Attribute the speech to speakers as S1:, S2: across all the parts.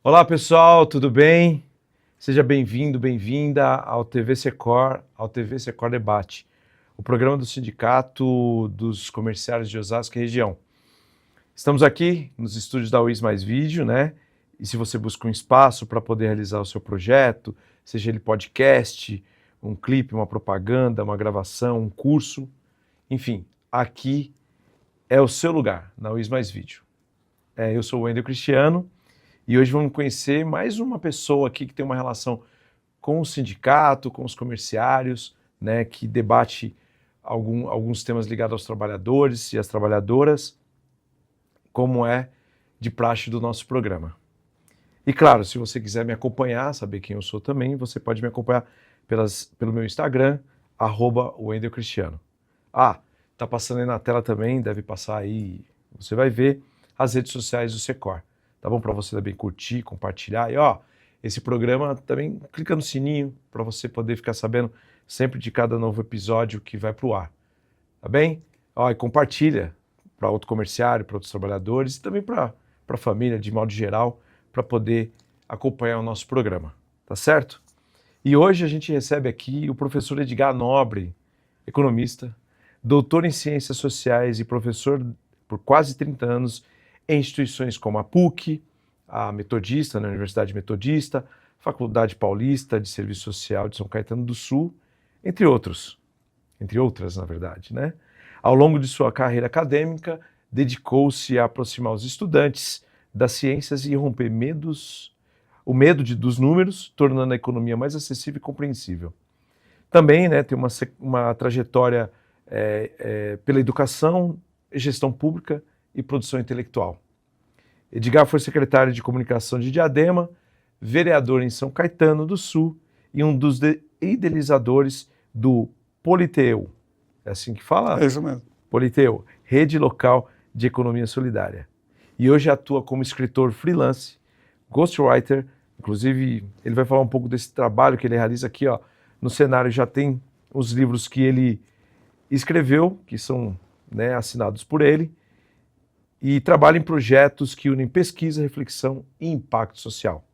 S1: Olá pessoal, tudo bem? Seja bem-vindo, bem-vinda ao TV Secor, ao TV Secor Debate, o programa do Sindicato dos Comerciários de Osasco e região. Estamos aqui nos estúdios da UIS Mais Vídeo, né? E se você busca um espaço para poder realizar o seu projeto, seja ele podcast, um clipe, uma propaganda, uma gravação, um curso, enfim, aqui é o seu lugar, na UIS Mais Vídeo. Eu sou o Wendel Cristiano. E hoje vamos conhecer mais uma pessoa aqui que tem uma relação com o sindicato, com os comerciários, né, que debate alguns temas ligados aos trabalhadores e às trabalhadoras, como é de praxe do nosso programa. E claro, se você quiser me acompanhar, saber quem eu sou também, você pode me acompanhar pelo meu Instagram, @WendelCristiano. Tá passando aí na tela também, deve passar aí, você vai ver as redes sociais do Secor. Tá bom? Para você também curtir, compartilhar. E esse programa também clica no sininho para você poder ficar sabendo sempre de cada novo episódio que vai pro ar. Tá bem? E compartilha para outro comerciário, para outros trabalhadores e também para a família de modo geral, para poder acompanhar o nosso programa. Tá certo? E hoje a gente recebe aqui o professor Edgar Nobre, economista, doutor em Ciências Sociais e professor por quase 30 anos em instituições como a PUC, a Metodista, na Universidade Metodista, Faculdade Paulista de Serviço Social de São Caetano do Sul, entre outras, na verdade, né? Ao longo de sua carreira acadêmica, dedicou-se a aproximar os estudantes das ciências e romper o medo dos números, tornando a economia mais acessível e compreensível. Também, né, tem uma trajetória pela educação, gestão pública e produção intelectual. Edgar foi secretário de comunicação de Diadema, vereador em São Caetano do Sul e um dos idealizadores do Politeu. É assim que fala?
S2: É isso mesmo.
S1: Politeu, Rede Local de Economia Solidária. E hoje atua como escritor freelance, ghostwriter, inclusive ele vai falar um pouco desse trabalho que ele realiza aqui, no cenário já tem os livros que ele escreveu, que são, né, assinados por ele, e trabalha em projetos que unem pesquisa, reflexão e impacto social.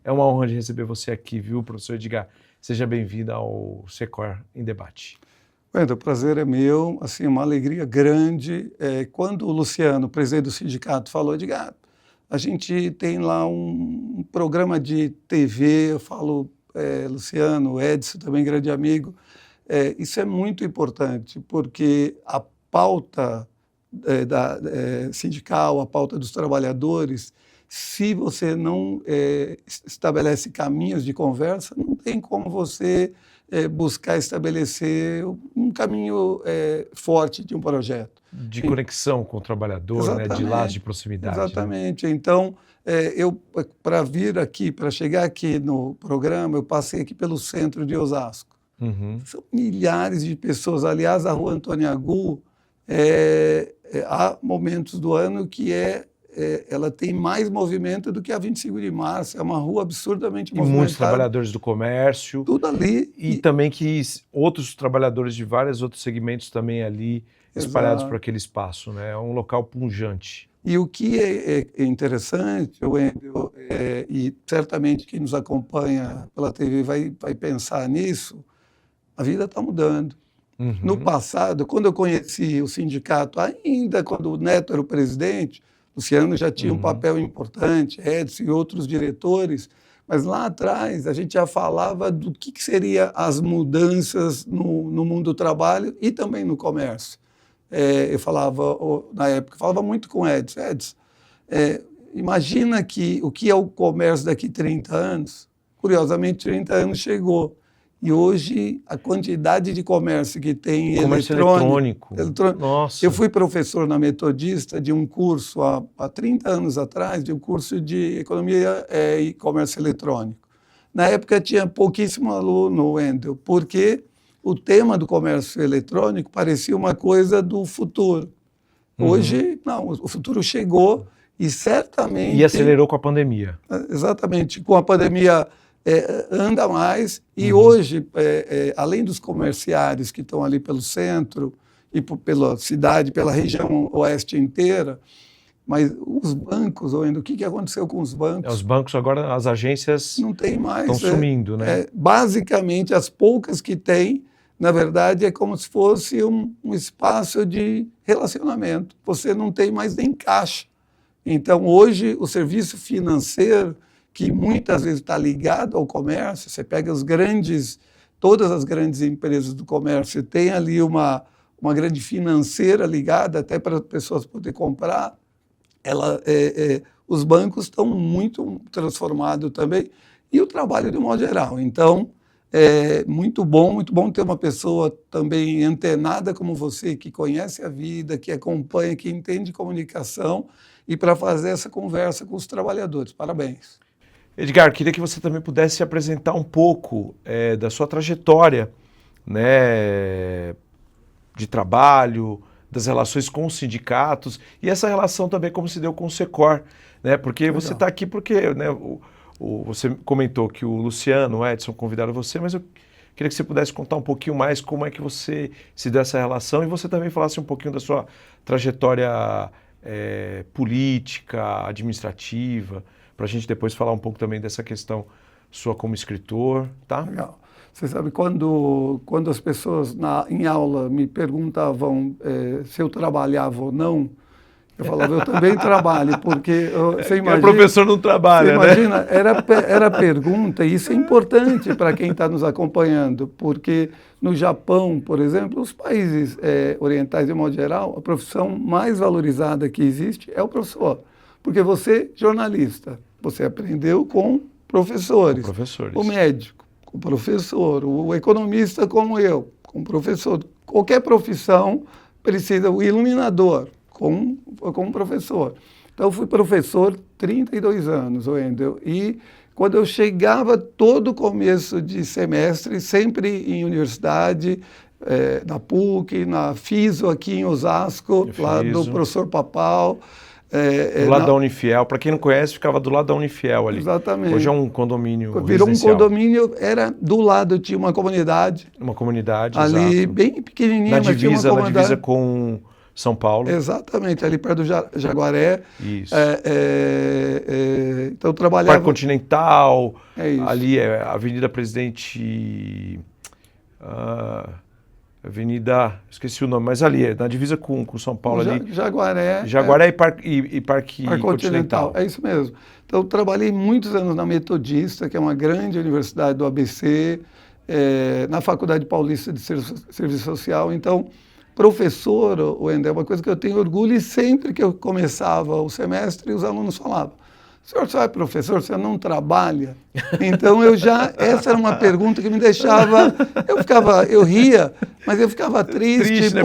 S1: É uma honra de receber você aqui, viu, professor Edgar? Seja bem-vindo ao Secor em Debate.
S2: Wendel, o prazer é meu, assim, uma alegria grande. Quando o Luciano, presidente do sindicato, falou, Edgar, a gente tem lá um programa de TV, eu falo, Luciano, Edson, também grande amigo, isso é muito importante, porque a pauta sindical, a pauta dos trabalhadores, se você não estabelece caminhos de conversa, não tem como você buscar estabelecer um caminho forte de um projeto.
S1: De conexão com o trabalhador, né, de laços de proximidade.
S2: Exatamente. Né? Então, para vir aqui, para chegar aqui no programa, eu passei aqui pelo centro de Osasco.
S1: Uhum.
S2: São milhares de pessoas. Aliás, a Rua Antônio Agu, há momentos do ano que ela tem mais movimento do que a 25 de março. É uma rua absurdamente movimentada.
S1: E muitos trabalhadores do comércio.
S2: Tudo ali.
S1: E também que outros trabalhadores de vários outros segmentos também ali espalhados por aquele espaço, né? É um local pujante.
S2: E o que é interessante, Wendel, e certamente quem nos acompanha pela TV vai pensar nisso, a vida está mudando.
S1: Uhum.
S2: No passado, quando eu conheci o sindicato, ainda quando o Neto era o presidente, Luciano já tinha um papel importante, Edson e outros diretores, mas lá atrás a gente já falava do que seria as mudanças no mundo do trabalho e também no comércio. Eu falava, na época, falava muito com Edson. Edson, imagina o que é o comércio daqui a 30 anos. Curiosamente, 30 anos chegou. E hoje, a quantidade de comércio que tem
S1: eletrônico.
S2: Nossa. Eu fui professor na Metodista de um curso, há 30 anos atrás, de um curso de Economia e Comércio Eletrônico. Na época, tinha pouquíssimo aluno, Wendel, porque o tema do comércio eletrônico parecia uma coisa do futuro. Hoje, não, o futuro chegou e certamente...
S1: E acelerou com a pandemia.
S2: Exatamente, com a pandemia... anda mais e hoje, além dos comerciários que estão ali pelo centro e pela cidade, pela região oeste inteira, Mas os bancos, Wendel, o que aconteceu com os bancos?
S1: Os bancos agora, as agências
S2: não tem mais.
S1: Estão sumindo, né?
S2: Basicamente, as poucas que tem, na verdade, é como se fosse um espaço de relacionamento. Você não tem mais nem caixa. Então, hoje, o serviço financeiro, que muitas vezes está ligado ao comércio, você pega todas as grandes empresas do comércio, tem ali uma grande financeira ligada até para as pessoas poderem comprar. Os bancos estão muito transformados também, e o trabalho de um modo geral. Então, é muito bom ter uma pessoa também antenada como você, que conhece a vida, que acompanha, que entende comunicação, e para fazer essa conversa com os trabalhadores. Parabéns.
S1: Edgar, queria que você também pudesse apresentar um pouco da sua trajetória, né, de trabalho, das relações com os sindicatos e essa relação também como se deu com o Secor, né? Porque você está aqui porque, né, você comentou que o Luciano, o Edson convidaram você, mas eu queria que você pudesse contar um pouquinho mais como é que você se deu essa relação e você também falasse um pouquinho da sua trajetória política, administrativa, para a gente depois falar um pouco também dessa questão sua como escritor, tá?
S2: Legal. Você sabe, quando as pessoas em aula me perguntavam se eu trabalhava ou não, eu falava, eu também trabalho, porque você imagina...
S1: O professor não trabalha,
S2: você imagina, né? Era pergunta, e isso é importante para quem está nos acompanhando, porque no Japão, por exemplo, os países orientais, de modo geral, a profissão mais valorizada que existe é o professor. Porque você, jornalista, você aprendeu com professores. O médico, com o professor. O economista, como eu, com o professor. Qualquer profissão precisa, o iluminador, com um professor. Então, eu fui professor 32 anos, Wendel, e quando eu chegava todo começo de semestre, sempre em universidade, na PUC, na FISO aqui em Osasco, lá do professor Papal.
S1: Do lado da Unifiel. Para quem não conhece, ficava do lado da Unifiel ali.
S2: Exatamente.
S1: Hoje é um condomínio
S2: Virou
S1: residencial.
S2: Um condomínio, era do lado, tinha uma comunidade.
S1: Uma comunidade,
S2: ali,
S1: exato.
S2: Bem pequenininha,
S1: mas tinha uma comunidade. Na divisa com São Paulo.
S2: Exatamente, ali perto do Jaguaré.
S1: Isso.
S2: Então eu trabalhava...
S1: Parque Continental,
S2: isso.
S1: Ali é Avenida Presidente... Avenida, esqueci o nome, mas ali, na divisa com São Paulo ali.
S2: Jaguaré.
S1: E Parque Continental.
S2: É isso mesmo. Então, eu trabalhei muitos anos na Metodista, que é uma grande universidade do ABC, na Faculdade Paulista de Serviço Social. Então, professor, Wendel, é uma coisa que eu tenho orgulho, e sempre que eu começava o semestre, os alunos falavam: senhor só é professor, você não trabalha? Então essa era uma pergunta que me deixava, eu ria, mas eu ficava triste,
S1: né?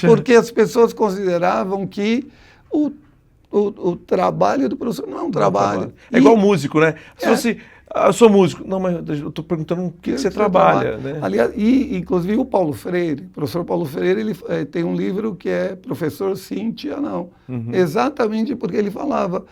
S2: porque as pessoas consideravam que o trabalho do professor não é um trabalho.
S1: É igual músico, né? Se fosse, eu sou músico, não, mas eu estou perguntando o que você trabalha, né?
S2: Aliás, inclusive o Paulo Freire, o professor Paulo Freire, ele tem um livro que é Professor Sim, Tia Não. Exatamente porque ele falava...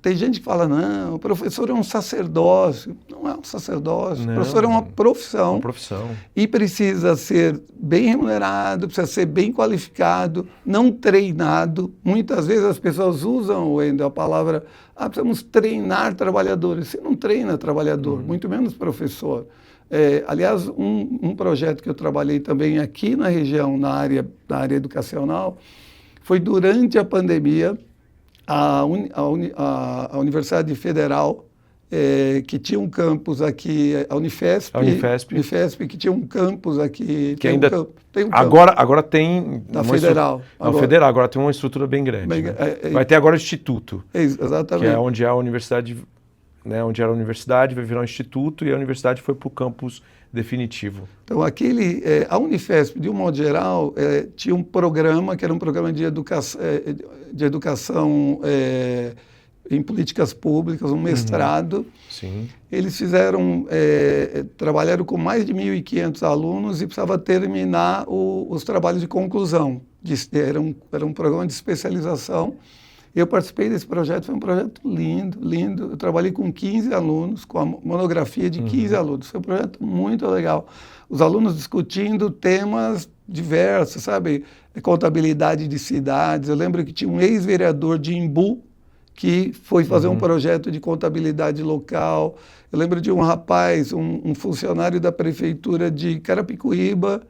S2: tem gente que fala, não, o professor é um sacerdócio. Não é um sacerdócio. O professor é uma profissão.
S1: Uma profissão.
S2: E precisa ser bem remunerado, precisa ser bem qualificado, não treinado. Muitas vezes as pessoas usam, Wendel, a palavra, precisamos treinar trabalhadores. Você não treina trabalhador, muito menos professor. Aliás, um projeto que eu trabalhei também aqui na região, na área educacional, foi durante a pandemia. A Universidade Federal, que tinha um campus aqui, a Unifesp, que tinha um campus aqui.
S1: Que ainda
S2: tem um
S1: agora tem...
S2: Na Federal.
S1: Federal, agora tem uma estrutura bem grande. Vai ter agora o Instituto.
S2: Exatamente.
S1: Que é onde a universidade, né, onde era a universidade, vai virar um instituto, e a universidade foi para o campus definitivo.
S2: Então, a Unifesp, de um modo geral, tinha um programa que era um programa de educação em políticas públicas, um mestrado.
S1: Sim.
S2: Eles trabalharam com mais de 1.500 alunos e precisava terminar os trabalhos de conclusão. Era um programa de especialização. Eu participei desse projeto, foi um projeto lindo, lindo. Eu trabalhei com 15 alunos, com a monografia de 15 alunos. Foi um projeto muito legal. Os alunos discutindo temas diversos, sabe? Contabilidade de cidades. Eu lembro que tinha um ex-vereador de Imbu que foi fazer um projeto de contabilidade local. Eu lembro de um rapaz, um funcionário da prefeitura de Carapicuíba,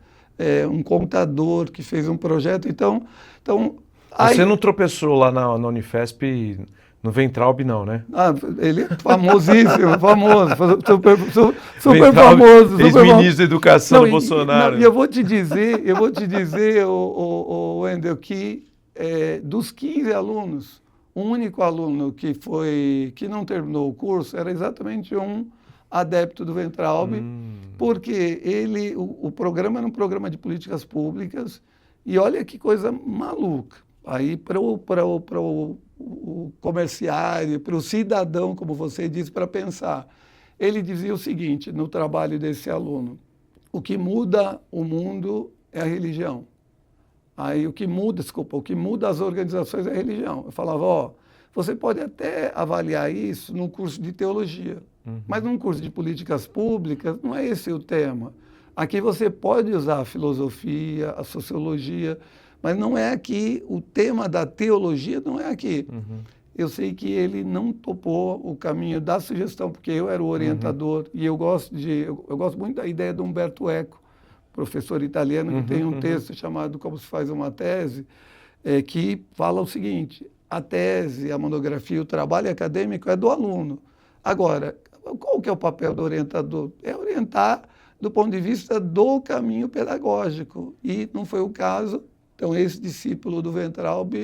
S2: um contador que fez um projeto. Então
S1: você não tropeçou lá na Unifesp no Weintraub, não, né?
S2: Ele é famosíssimo, famoso, super
S1: Weintraub,
S2: famoso.
S1: ex-ministro da Educação do Bolsonaro.
S2: E eu vou te dizer, Wendel, que dos 15 alunos, um único aluno que não terminou o curso era exatamente um adepto do Weintraub, porque o programa era um programa de políticas públicas, e olha que coisa maluca. Aí para o comerciário, para o cidadão, como você disse, para pensar. Ele dizia o seguinte, no trabalho desse aluno: o que muda o mundo é a religião. Aí o que muda as organizações é a religião. Eu falava, você pode até avaliar isso num curso de teologia, mas num curso de políticas públicas não é esse o tema. Aqui você pode usar a filosofia, a sociologia, mas não é aqui, o tema da teologia não é aqui. Eu sei que ele não topou o caminho da sugestão, porque eu era o orientador, e eu gosto muito da ideia de Umberto Eco, professor italiano, que tem um texto chamado Como se faz uma tese, que fala o seguinte: a tese, a monografia, o trabalho acadêmico é do aluno. Agora, qual que é o papel do orientador? É orientar do ponto de vista do caminho pedagógico, e não foi o caso. Então, esse discípulo do Weintraub,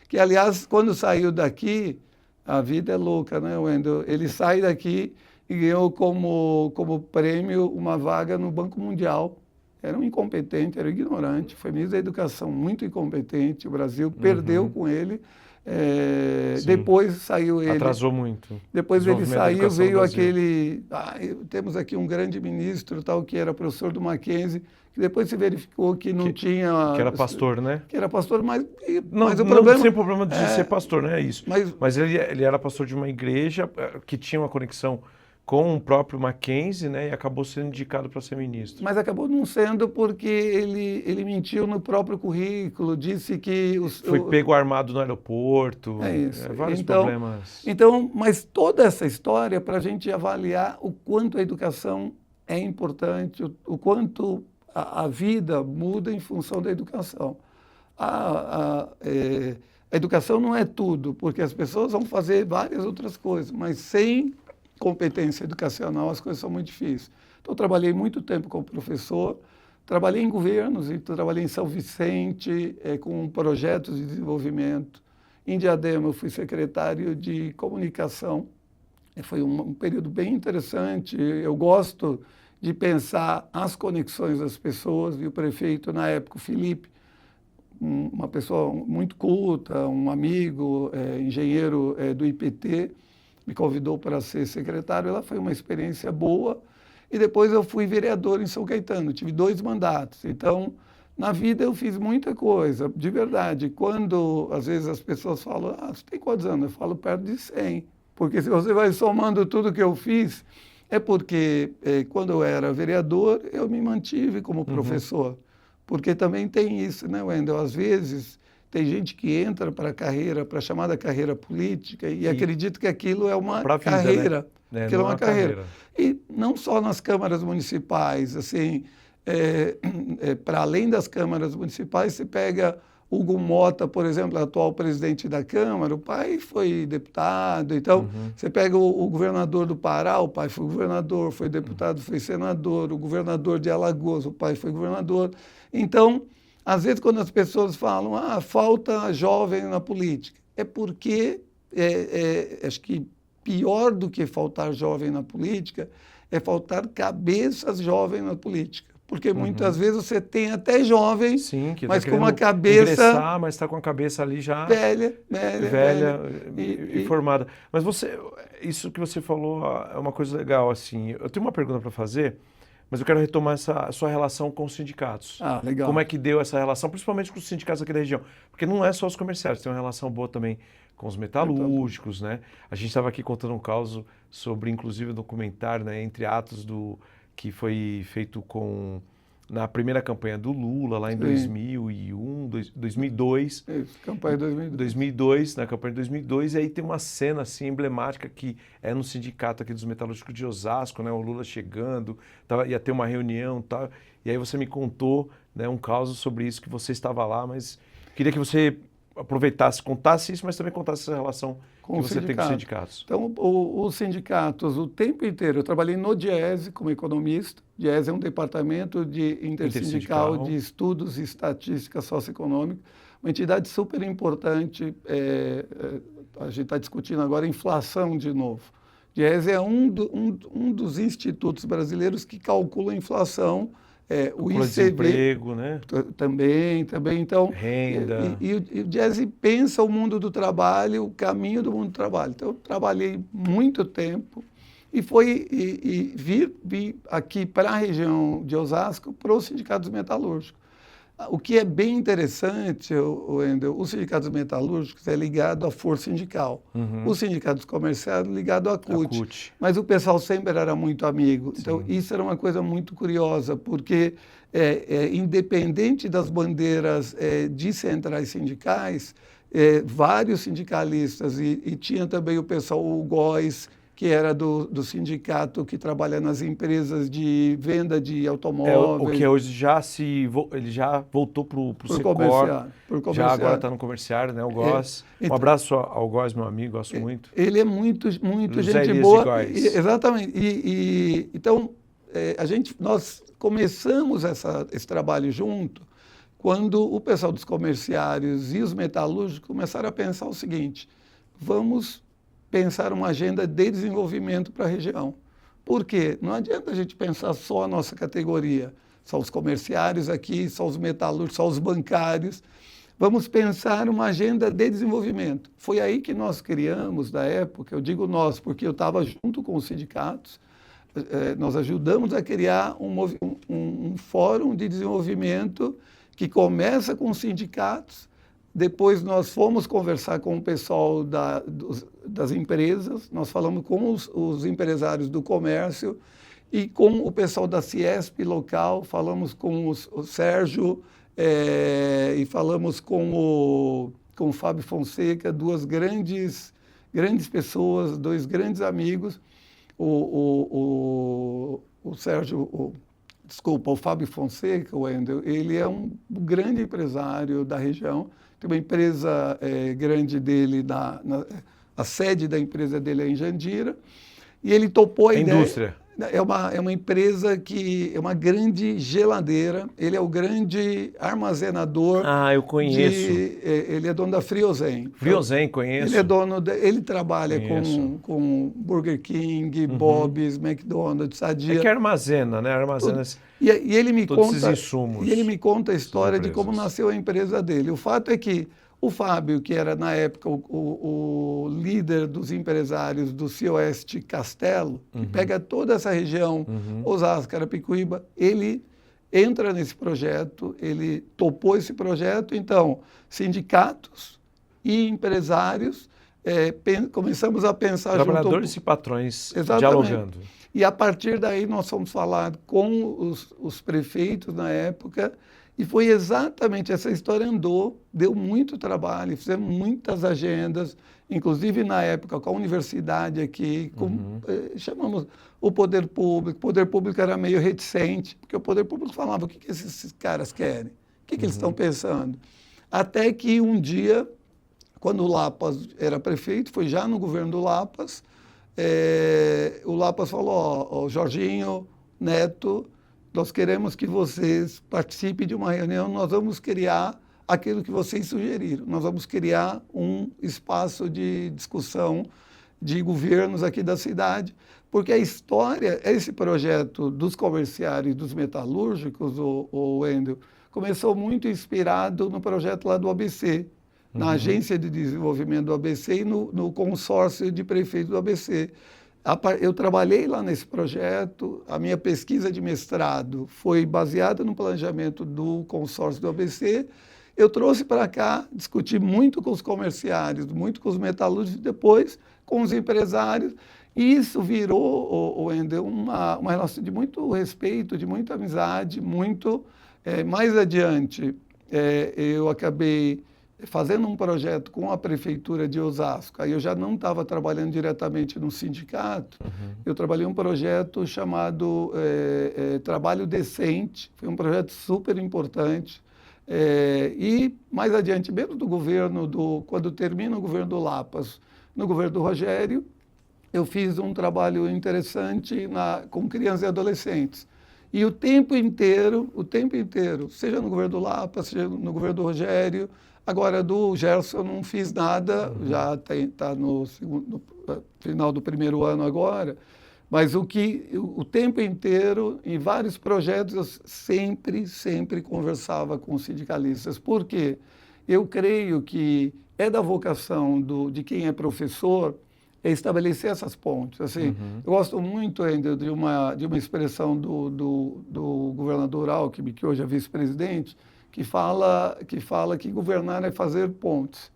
S2: que, aliás, quando saiu daqui, a vida é louca, né, Wendel? Ele sai daqui e ganhou como prêmio uma vaga no Banco Mundial. Era um incompetente, era um ignorante, foi ministro da Educação muito incompetente. O Brasil perdeu com ele. Depois saiu ele.
S1: Atrasou muito.
S2: Depois ele saiu, veio aquele. Temos aqui um grande ministro, tal, que era professor do Mackenzie, que depois se verificou que não tinha.
S1: Que era pastor, né?
S2: Que era pastor, mas
S1: o problema. Não tem problema de ser pastor, não é isso. Mas ele era pastor de uma igreja que tinha uma conexão com o próprio Mackenzie, né, e acabou sendo indicado para ser ministro.
S2: Mas acabou não sendo porque ele mentiu no próprio currículo, disse que...
S1: Foi pego armado no aeroporto, vários problemas.
S2: Então, mas toda essa história é para a gente avaliar o quanto a educação é importante, o quanto a vida muda em função da educação. A educação não é tudo, porque as pessoas vão fazer várias outras coisas, mas sem competência educacional as coisas são muito difíceis. Então, eu trabalhei muito tempo como professor, trabalhei em governos, então, trabalhei em São Vicente, com projetos de desenvolvimento. Em Diadema, eu fui secretário de comunicação. Foi um período bem interessante. Eu gosto de pensar as conexões das pessoas, e o prefeito, na época, o Felipe, uma pessoa muito culta, um amigo, engenheiro do IPT, me convidou para ser secretário. Ela foi uma experiência boa, e depois eu fui vereador em São Caetano, tive 2 mandatos. Então, na vida eu fiz muita coisa, de verdade. Quando, às vezes, as pessoas falam, você tem quantos anos? Eu falo perto de 100, porque se você vai somando tudo que eu fiz, é porque quando eu era vereador, eu me mantive como professor, porque também tem isso, né, Wendel? Às vezes tem gente que entra para a carreira, para a chamada carreira política, e acredita que aquilo é uma carreira.
S1: Né?
S2: Aquilo é uma carreira. E não só nas câmaras municipais, assim, para além das câmaras municipais, você pega Hugo Mota, por exemplo, atual presidente da Câmara, o pai foi deputado. Então, você pega o governador do Pará, o pai foi governador, foi deputado, foi senador, o governador de Alagoas, o pai foi governador. Então, às vezes, quando as pessoas falam, falta jovem na política, é porque, acho que pior do que faltar jovem na política, é faltar cabeças jovens na política. Porque muitas vezes você tem até jovem, mas com uma cabeça...
S1: ingressar, mas está com a cabeça ali já...
S2: velha
S1: e formada. Mas isso que você falou é uma coisa legal, assim. Eu tenho uma pergunta para fazer, Mas eu quero retomar a sua relação com os sindicatos.
S2: Ah, legal.
S1: Como é que deu essa relação, principalmente com os sindicatos aqui da região? Porque não é só os comerciários, tem uma relação boa também com os metalúrgicos, né? A gente estava aqui contando um caso sobre, inclusive, um documentário, né, entre atos que foi feito na primeira campanha do Lula, lá em 2002.
S2: Isso, campanha de 2002.
S1: 2002, na campanha de 2002, e aí tem uma cena assim emblemática que é no sindicato aqui dos metalúrgicos de Osasco, né, o Lula chegando, ia ter uma reunião, tal, e aí você me contou, né, um caso sobre isso, que você estava lá, mas queria que você aproveitasse, contasse isso, mas também contasse essa relação que você tem com os sindicatos.
S2: Então, os sindicatos, o tempo inteiro, eu trabalhei no DIESE como economista. DIESE é um departamento intersindical de estudos e estatística socioeconômica, uma entidade super importante. A gente está discutindo agora inflação de novo. DIESE é um dos institutos brasileiros que calcula a inflação. O ICV,
S1: desemprego, né?
S2: Também. Então,
S1: renda.
S2: E o DIESE pensa o mundo do trabalho, o caminho do mundo do trabalho. Então, eu trabalhei muito tempo e vi aqui para a região de Osasco para os sindicatos metalúrgicos. O que é bem interessante, Wendel, os sindicatos metalúrgicos é ligado à força sindical. Os sindicatos comerciais ligado à CUT. Mas o pessoal sempre era muito amigo. Sim. Então, isso era uma coisa muito curiosa, porque independente das bandeiras de centrais sindicais, vários sindicalistas, e tinha também o pessoal, o GOES, que era do sindicato que trabalha nas empresas de venda de automóveis.
S1: O que hoje ele já voltou para o Secor, já agora está no comerciário, né, o GOES. Um abraço ao GOES, meu amigo, gosto muito.
S2: Ele é muito
S1: José
S2: gente
S1: Elias
S2: boa.
S1: de Góes.
S2: Exatamente. Então, nós começamos esse trabalho junto quando o pessoal dos comerciários e os metalúrgicos começaram a pensar o seguinte: vamos pensar uma agenda de desenvolvimento para a região. Por quê? Não adianta a gente pensar só a nossa categoria, só os comerciários aqui, só os metalúrgicos, só os bancários. Vamos pensar uma agenda de desenvolvimento. Foi aí que nós criamos, na época, eu digo nós, porque eu estava junto com os sindicatos, nós ajudamos a criar um fórum de desenvolvimento que começa com os sindicatos. Depois nós fomos conversar com o pessoal das empresas, nós falamos com os empresários do comércio e com o pessoal da Ciesp local, falamos com o Sérgio e falamos com o Fábio Fonseca, duas grandes pessoas, dois grandes amigos. O Fábio Fonseca, Wendel, ele é um grande empresário da região. Tem uma empresa grande dele, a sede da empresa dele é em Jandira, e ele topou a ideia.
S1: Indústria.
S2: É uma empresa que é uma grande geladeira, ele é o grande armazenador.
S1: Ah, eu conheço.
S2: Ele é dono da Friozen.
S1: Friozen, conheço.
S2: Ele trabalha com Burger King, Bob's, McDonald's, Sadia.
S1: É que armazena, né? Armazena
S2: e ele me
S1: todos
S2: conta,
S1: esses insumos.
S2: E ele me conta a história de como nasceu a empresa dele. O fato é que o Fábio, que era na época o líder dos empresários do Cioeste Castelo, que pega toda essa região, Osasco, Carapicuíba, ele entra nesse projeto, ele topou esse projeto. Então, sindicatos e empresários começamos a pensar junto.
S1: Trabalhadores e patrões.
S2: Exatamente.
S1: Dialogando.
S2: E a partir daí nós fomos falar com os prefeitos na época. E foi exatamente, essa história deu muito trabalho, fizemos muitas agendas, inclusive na época com a universidade aqui, chamamos o poder público era meio reticente, porque o poder público falava: o que esses caras querem? O que eles estão pensando? Até que um dia, quando o Lapas era prefeito, foi já no governo do Lapas, o Lapas falou: ó, Jorginho, Neto, nós queremos que vocês participem de uma reunião, nós vamos criar aquilo que vocês sugeriram, nós vamos criar um espaço de discussão de governos aqui da cidade, porque a história, esse projeto dos comerciários, dos metalúrgicos, o Wendel, começou muito inspirado no projeto lá do ABC, na Agência de Desenvolvimento do ABC e no consórcio de prefeitos do ABC. Eu trabalhei lá nesse projeto, a minha pesquisa de mestrado foi baseada no planejamento do consórcio do ABC. Eu trouxe para cá, discuti muito com os comerciários, muito com os metalúrgicos, depois com os empresários, e isso virou, Wendel, uma relação de muito respeito, de muita amizade, muito. Mais adiante, eu acabei fazendo um projeto com a prefeitura de Osasco. Aí eu já não estava trabalhando diretamente no sindicato, eu trabalhei um projeto chamado Trabalho Decente, foi um projeto super importante. E mais adiante, mesmo do governo, quando termina o governo do Lapas, no governo do Rogério, eu fiz um trabalho interessante com crianças e adolescentes. E o tempo inteiro, seja no governo do Lapa, seja no governo do Rogério, agora do Gerson eu não fiz nada, já está no final do primeiro ano agora, mas o tempo inteiro, em vários projetos, eu sempre conversava com os sindicalistas. Por quê? Eu creio que é da vocação de quem é professor estabelecer essas pontes. Assim, eu gosto muito ainda de uma expressão do governador Alckmin, que hoje é vice-presidente, que fala que governar é fazer pontes.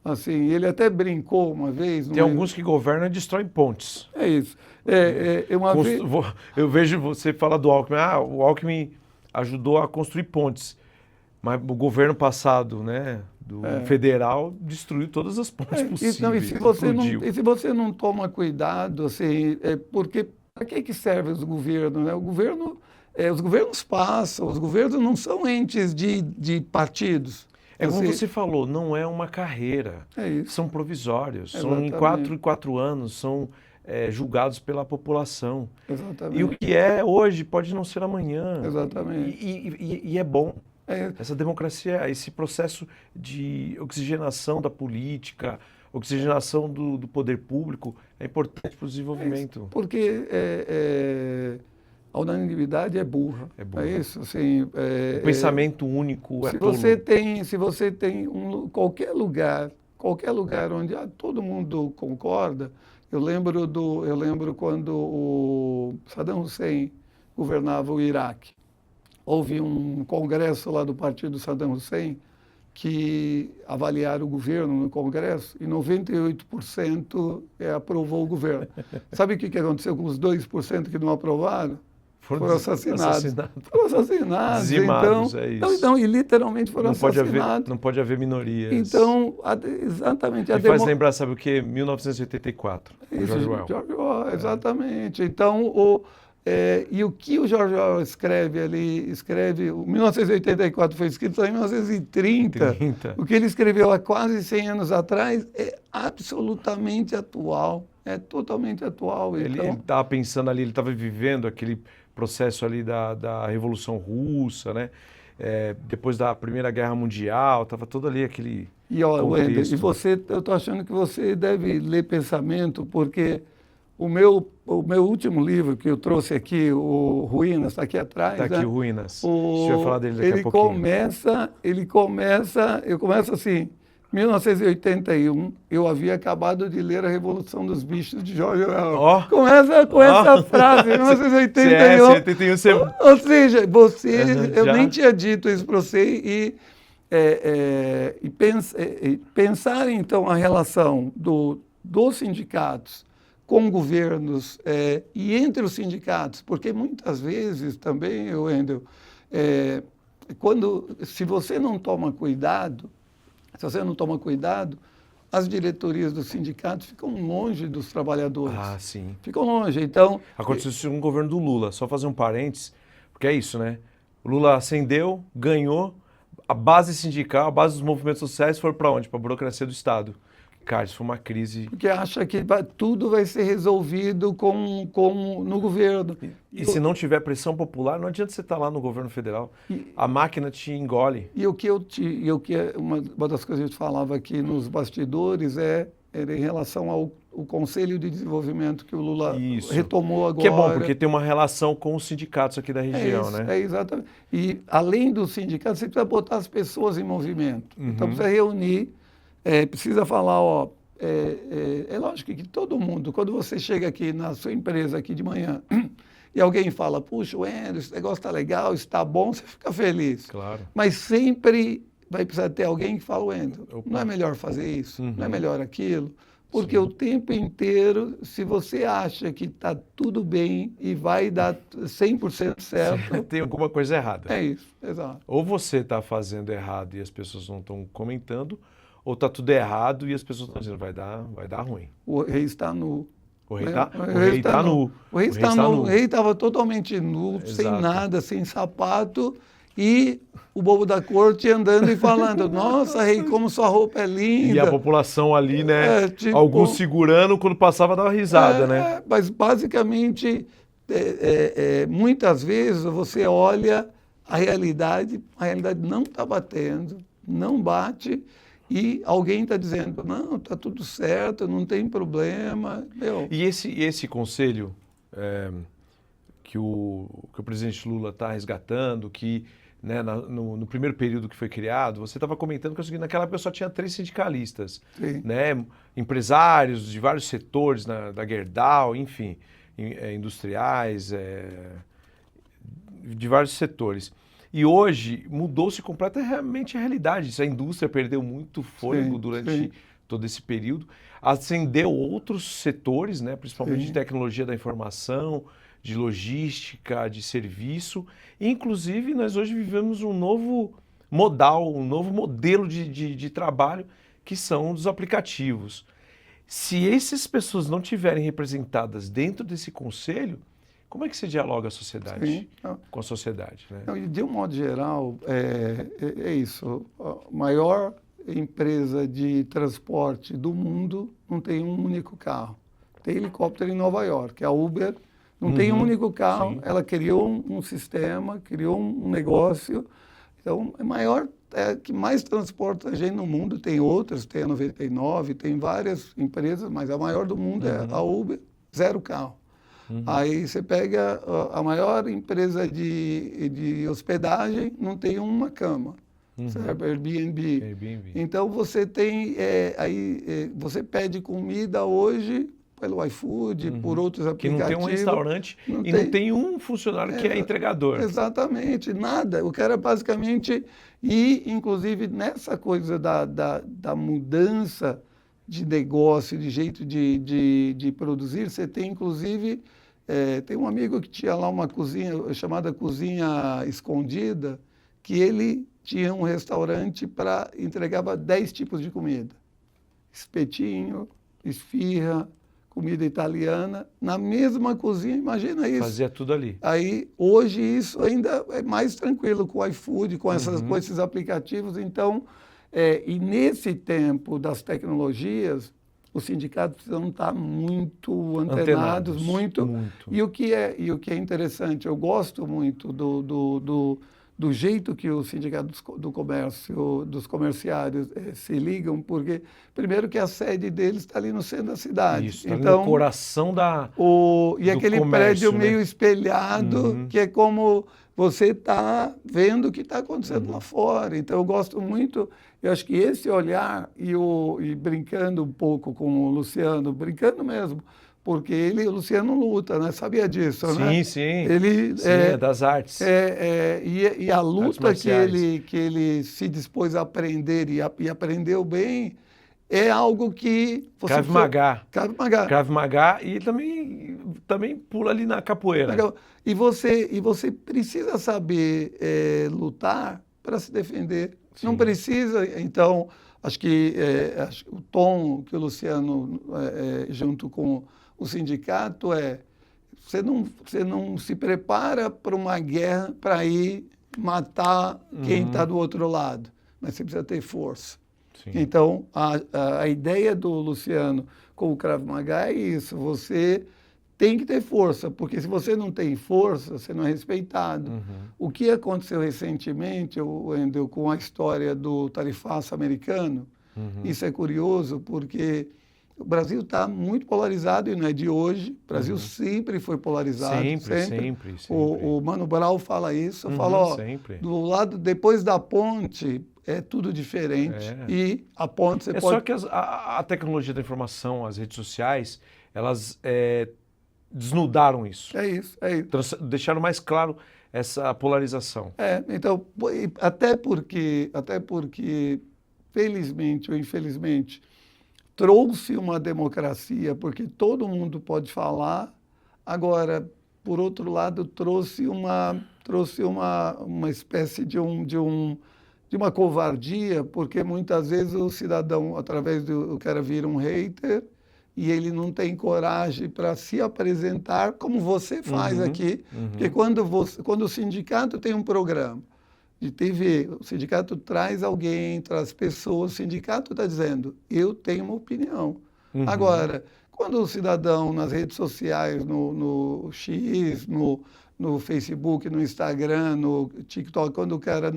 S2: Assim, ele até brincou uma vez...
S1: Tem alguns que governam e destroem pontes.
S2: É isso.
S1: Eu vejo você falar do Alckmin. O Alckmin ajudou a construir pontes, mas o governo passado, né, do federal, destruiu todas as pontes possíveis.
S2: Não, e se você não toma cuidado, assim, porque para que serve os governos? Né? Os governos passam, os governos não são entes de partidos.
S1: É como você falou, não é uma carreira, são provisórios,
S2: Exatamente.
S1: São em 4 em 4 anos, são julgados pela população.
S2: Exatamente.
S1: E o que é hoje pode não ser amanhã.
S2: Exatamente.
S1: E é bom. Essa democracia, esse processo de oxigenação da política, oxigenação do poder público é importante para o desenvolvimento.
S2: Porque a unanimidade é burra. É isso. Assim,
S1: o pensamento único é
S2: se
S1: tolo.
S2: Se você tem qualquer lugar onde todo mundo concorda. Eu lembro quando o Saddam Hussein governava o Iraque. Houve um congresso lá do partido Saddam Hussein que avaliaram o governo no congresso e 98% aprovou o governo. Sabe o que aconteceu com os 2% que não aprovaram? Foram assassinados. Foram assassinados.
S1: Dizimados,
S2: então, e literalmente foram assassinados.
S1: Não pode haver minorias.
S2: Então, exatamente.
S1: Faz lembrar, sabe o quê? 1984.
S2: George Orwell, exatamente. Então, e o que o George Orwell escreve ali, 1984 foi escrito em 1930. O que ele escreveu há quase 100 anos atrás é absolutamente atual. É totalmente atual.
S1: Ele estava pensando ali, ele estava vivendo aquele processo ali da Revolução Russa, né? Depois da Primeira Guerra Mundial, estava todo ali aquele
S2: Wendel, eu estou achando que você deve ler Pensamento, porque o meu último livro que eu trouxe aqui, o Ruínas, está aqui atrás.
S1: Está aqui o Ruínas. A gente vai falar dele daqui a pouquinho.
S2: Eu começo assim... 1981, eu havia acabado de ler A Revolução dos Bichos, de George Orwell. Começa com essa frase, 1981. Ou seja, eu nem tinha dito isso para você. Pensar, então, a relação dos sindicatos com governos e entre os sindicatos, porque muitas vezes também, Wendel, se você não toma cuidado, as diretorias dos sindicatos ficam longe dos trabalhadores.
S1: Ah, sim.
S2: Ficam longe. Então,
S1: aconteceu isso no governo do Lula. Só fazer um parênteses, porque é isso, né? O Lula ascendeu, ganhou, a base sindical, a base dos movimentos sociais foi para onde? Para a burocracia do Estado. Cara, isso foi uma crise.
S2: Porque acha que tudo vai ser resolvido no governo.
S1: E se não tiver pressão popular, não adianta você estar lá no governo federal. A máquina te engole.
S2: E uma das coisas que eu falava aqui nos bastidores era em relação ao Conselho de Desenvolvimento que o Lula retomou agora.
S1: Que é bom, porque tem uma relação com os sindicatos aqui da região, né?
S2: Exatamente. E além dos sindicatos, você precisa botar as pessoas em movimento. Então precisa reunir. Precisa falar, é lógico que todo mundo, quando você chega aqui na sua empresa aqui de manhã e alguém fala, puxa, Wendel, esse negócio está legal, está bom, você fica feliz.
S1: Claro.
S2: Mas sempre vai precisar ter alguém que fala, Wendel, não é melhor fazer isso, não é melhor aquilo, porque o tempo inteiro, se você acha que está tudo bem e vai dar 100% certo...
S1: Tem alguma coisa errada.
S2: É isso, exato.
S1: Ou você está fazendo errado e as pessoas não estão comentando, ou está tudo errado e as pessoas estão dizendo vai dar ruim.
S2: O rei está nu.
S1: O rei está nu.
S2: O rei está nu. O rei estava totalmente nu, sem nada, sem sapato, e o bobo da corte andando e falando, nossa, rei, como sua roupa é linda.
S1: E a população ali, né, alguns segurando, quando passava dava risada, né?
S2: Mas basicamente, muitas vezes você olha a realidade não está batendo, não bate, e alguém está dizendo, não, está tudo certo, não tem problema.
S1: E esse conselho que o presidente Lula está resgatando, que, né, no primeiro período que foi criado, você estava comentando que é o seguinte, naquela época só tinha 3 sindicalistas, né, empresários de vários setores, da Gerdau, enfim, industriais, de vários setores. E hoje mudou-se completamente a realidade. A indústria perdeu muito fôlego durante todo esse período. Acendeu outros setores, né, principalmente de tecnologia da informação, de logística, de serviço. Inclusive, nós hoje vivemos um novo modal, um novo modelo de trabalho, que são os aplicativos. Se essas pessoas não estiverem representadas dentro desse conselho, como é que se dialoga a sociedade com a sociedade? Né?
S2: Não, de um modo geral, é isso. A maior empresa de transporte do mundo não tem um único carro. Tem helicóptero em Nova York. A Uber não tem um único carro. Ela criou um sistema, criou um negócio. Então, que mais transporta gente no mundo. Tem outras, tem a 99, tem várias empresas, mas a maior do mundo é a Uber, 0 carro. Aí você pega a maior empresa de hospedagem, não tem uma cama, certo? Airbnb. Então você tem, você pede comida hoje pelo iFood, por outros aplicativos.
S1: Que não tem um restaurante não tem um funcionário que é entregador.
S2: Exatamente, nada. O cara basicamente, e inclusive nessa coisa da mudança de negócio, de jeito de produzir, você tem inclusive, tem um amigo que tinha lá uma cozinha chamada Cozinha Escondida, que ele tinha um restaurante entregava 10 tipos de comida. Espetinho, esfirra, comida italiana, na mesma cozinha, imagina isso.
S1: Fazia tudo ali.
S2: Aí, hoje, isso ainda é mais tranquilo com o iFood, com esses aplicativos. Então, e nesse tempo das tecnologias, os sindicatos precisam estar muito antenados, muito. E o que é interessante, eu gosto muito do jeito que os sindicatos do comércio, dos comerciários se ligam, porque, primeiro, que a sede deles está ali no centro da cidade.
S1: Isso, está então, no coração
S2: e aquele comércio, prédio meio espelhado, que é como você está vendo o que está acontecendo lá fora. Então, eu gosto muito, eu acho que esse olhar, e brincando um pouco com o Luciano, brincando mesmo, porque o Luciano luta, né? Sabia disso, né?
S1: Sim. Ele é das artes.
S2: E a luta que ele se dispôs a aprender e aprendeu bem é algo que...
S1: Krav Maga e também pula ali na capoeira.
S2: E você precisa saber lutar para se defender. Sim. Não precisa, então, acho que o tom que o Luciano, junto com o sindicato, você não se prepara para uma guerra para ir matar quem está do outro lado, mas você precisa ter força. Sim. Então, a ideia do Luciano com o Krav Maga é isso, você tem que ter força, porque se você não tem força, você não é respeitado. O que aconteceu recentemente, Wendel, com a história do tarifaço americano, isso é curioso, porque o Brasil está muito polarizado e não é de hoje. O Brasil sempre foi polarizado. Sempre. O Mano Brown fala isso. Fala, do lado, depois da ponte, é tudo diferente.
S1: É.
S2: E a ponto você
S1: É
S2: pode...
S1: só que a tecnologia da informação, as redes sociais, elas desnudaram isso.
S2: É isso, é isso.
S1: Deixaram mais claro essa polarização.
S2: Então, até porque, felizmente ou infelizmente, trouxe uma democracia, porque todo mundo pode falar. Agora, por outro lado, trouxe uma espécie de uma covardia, porque muitas vezes o cidadão, através do cara, vira um hater e ele não tem coragem para se apresentar como você faz aqui. Porque quando o sindicato tem um programa de TV, o sindicato traz alguém, traz pessoas, o sindicato está dizendo, eu tenho uma opinião. Agora, quando o cidadão nas redes sociais, no X, no Facebook, no Instagram, no TikTok, quando o cara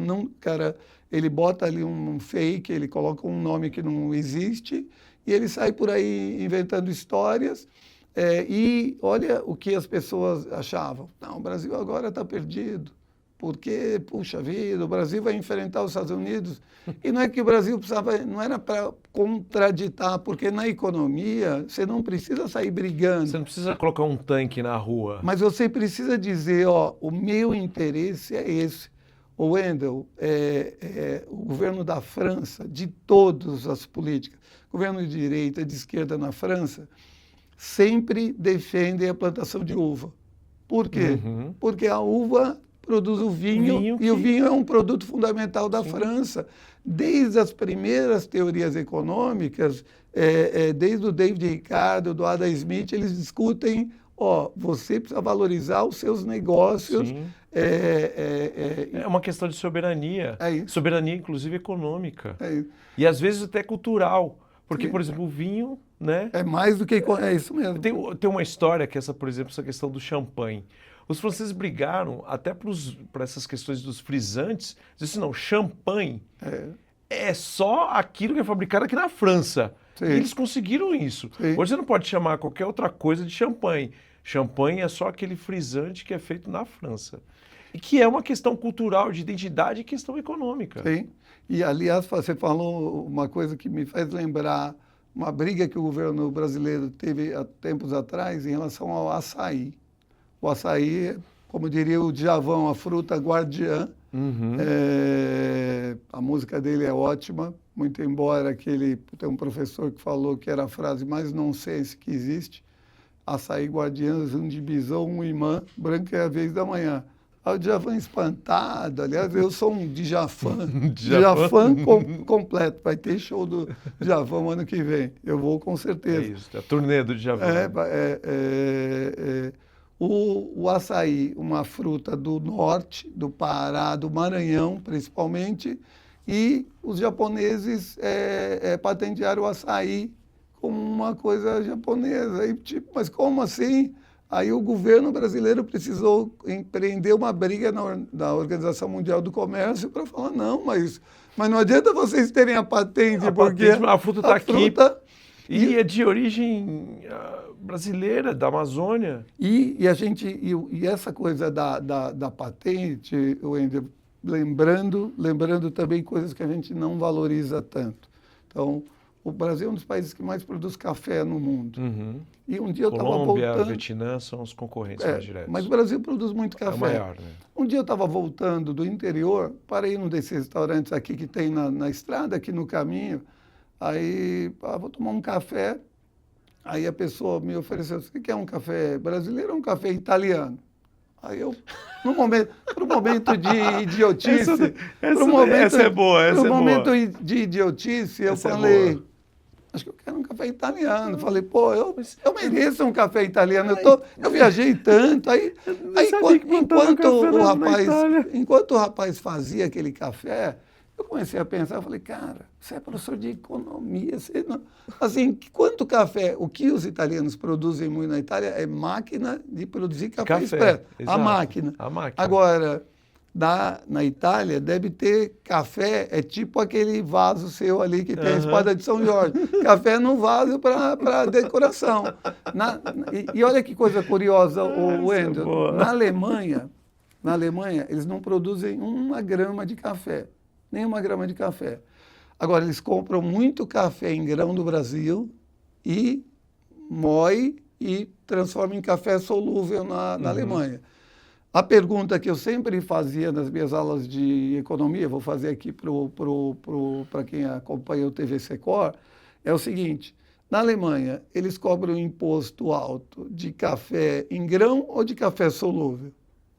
S2: ele bota ali um fake, ele coloca um nome que não existe e ele sai por aí inventando histórias. E olha o que as pessoas achavam. Não, o Brasil agora está perdido, porque, puxa vida, o Brasil vai enfrentar os Estados Unidos. E não é que o Brasil precisava, não era para contraditar, porque na economia você não precisa sair brigando.
S1: Você não precisa colocar um tanque na rua.
S2: Mas você precisa dizer, ó, o meu interesse é esse. O Wendel, o governo da França, de todas as políticas, governo de direita, de esquerda na França, sempre defendem a plantação de uva. Por quê? Porque a uva produz o vinho e o vinho é um produto fundamental da França. Desde as primeiras teorias econômicas, desde o David Ricardo, do Adam Smith, eles discutem, você precisa valorizar os seus negócios.
S1: É uma questão de soberania. Soberania, inclusive, econômica. E, às vezes, até cultural. Porque, por exemplo, o vinho, né?
S2: É mais do que... É isso mesmo.
S1: Tem uma história que por exemplo, essa questão do champanhe. Os franceses brigaram até por essas questões dos frisantes. Dizem assim, não, champanhe é só aquilo que é fabricado aqui na França. E eles conseguiram isso. Hoje você não pode chamar qualquer outra coisa de champanhe. Champanhe é só aquele frisante que é feito na França. E que é uma questão cultural, de identidade e questão econômica.
S2: Sim. E, aliás, você falou uma coisa que me faz lembrar uma briga que o governo brasileiro teve há tempos atrás em relação ao açaí. O açaí, como diria o Djavan, a fruta guardiã. A música dele é ótima, muito embora tem um professor que falou que era a frase mais nonsense que existe. Açaí guardiã, de bisão, um imã, branco é a vez da manhã. O Djavan espantado, aliás, eu sou um Djafã, Djafã completo. Vai ter show do Djavan ano que vem, eu vou com certeza.
S1: É isso, a turnê do Djavan.
S2: O açaí, uma fruta do norte, do Pará, do Maranhão, principalmente, e os japoneses patentearam o açaí como uma coisa japonesa. E, mas como assim? Aí o governo brasileiro precisou empreender uma briga na Organização Mundial do Comércio para falar, não, mas não adianta vocês terem a patente, porque
S1: a fruta está aqui e é de origem brasileira, da Amazônia.
S2: E essa coisa da patente, Wendel, lembrando também coisas que a gente não valoriza tanto. Então, o Brasil é um dos países que mais produz café no mundo. E um dia eu estava voltando...
S1: Colômbia, Vietnã são os concorrentes mais diretos.
S2: Mas o Brasil produz muito café.
S1: É o maior, né?
S2: Um dia eu estava voltando do interior, parei num desses restaurantes aqui que tem na estrada, aqui no caminho. Aí, vou tomar um café. Aí a pessoa me ofereceu, você quer um café brasileiro ou um café italiano? Aí eu, pro momento de idiotice...
S1: Essa é boa.
S2: No momento de idiotice, eu falei... Acho que eu quero um café italiano. Falei, pô, eu mereço um café italiano. Eu viajei tanto. Aí enquanto o rapaz fazia aquele café, eu comecei a pensar, eu falei, cara, você é professor de economia. Você não... Assim, quanto café? O que os italianos produzem muito na Itália é máquina de produzir café expresso. A máquina. Agora... Na Itália, deve ter café, é tipo aquele vaso seu ali que tem a espada de São Jorge. Café num vaso para decoração. E olha que coisa curiosa, Wendel. Na Alemanha, eles não produzem 1 grama de café. nenhuma grama de café. Agora, eles compram muito café em grão do Brasil e moe e transforma em café solúvel na Alemanha. A pergunta que eu sempre fazia nas minhas aulas de economia, vou fazer aqui para quem acompanha o TV Secor, é o seguinte: na Alemanha, eles cobram imposto alto de café em grão ou de café solúvel?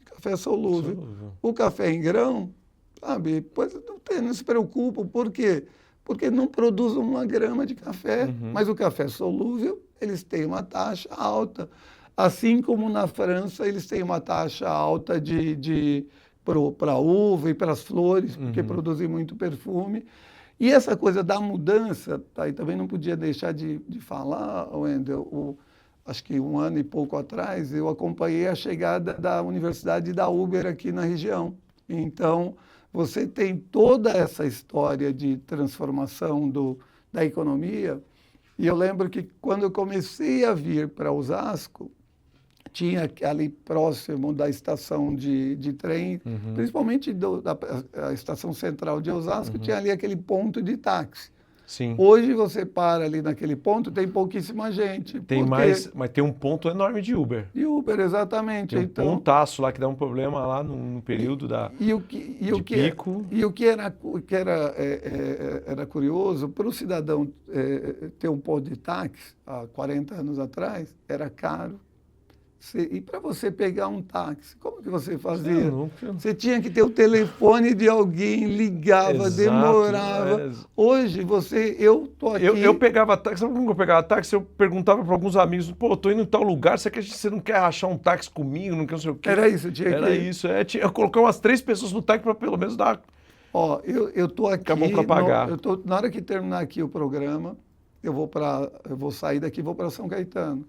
S2: Café solúvel. O café em grão, sabe, pois não se preocupam. Por quê? Porque não produz uma grama de café, mas o café solúvel, eles têm uma taxa alta. Assim como na França, eles têm uma taxa alta para a uva e para as flores, porque produzem muito perfume. E essa coisa da mudança, tá, e também não podia deixar de falar, Wendel, acho que 1 ano e pouco atrás, eu acompanhei a chegada da Universidade da Uber aqui na região. Então, você tem toda essa história de transformação da economia. E eu lembro que quando eu comecei a vir para Osasco, tinha ali próximo da estação de trem, principalmente da estação central de Osasco, tinha ali aquele ponto de táxi.
S1: Sim.
S2: Hoje você para ali naquele ponto, tem pouquíssima gente.
S1: Tem mais, mas tem um ponto enorme de Uber.
S2: De Uber, exatamente.
S1: Tem um pontaço lá que dá um problema lá no período de pico.
S2: E o que era curioso, para o cidadão ter um ponto de táxi, há 40 anos atrás, era caro. E para você pegar um táxi, como que você fazia? Você tinha que ter o telefone de alguém, ligava,
S1: Exato,
S2: demorava. Hoje, eu estou aqui...
S1: Eu pegava táxi, sabe como eu pegava táxi? Eu perguntava para alguns amigos, pô, estou indo em tal lugar, você não quer rachar um táxi comigo? Não quer não sei o quê.
S2: Era isso,
S1: eu coloquei umas 3 pessoas no táxi para pelo menos dar...
S2: Ó, eu estou aqui...
S1: Acabou para pagar.
S2: Na hora que terminar aqui o programa... Eu vou sair daqui e vou para São Caetano.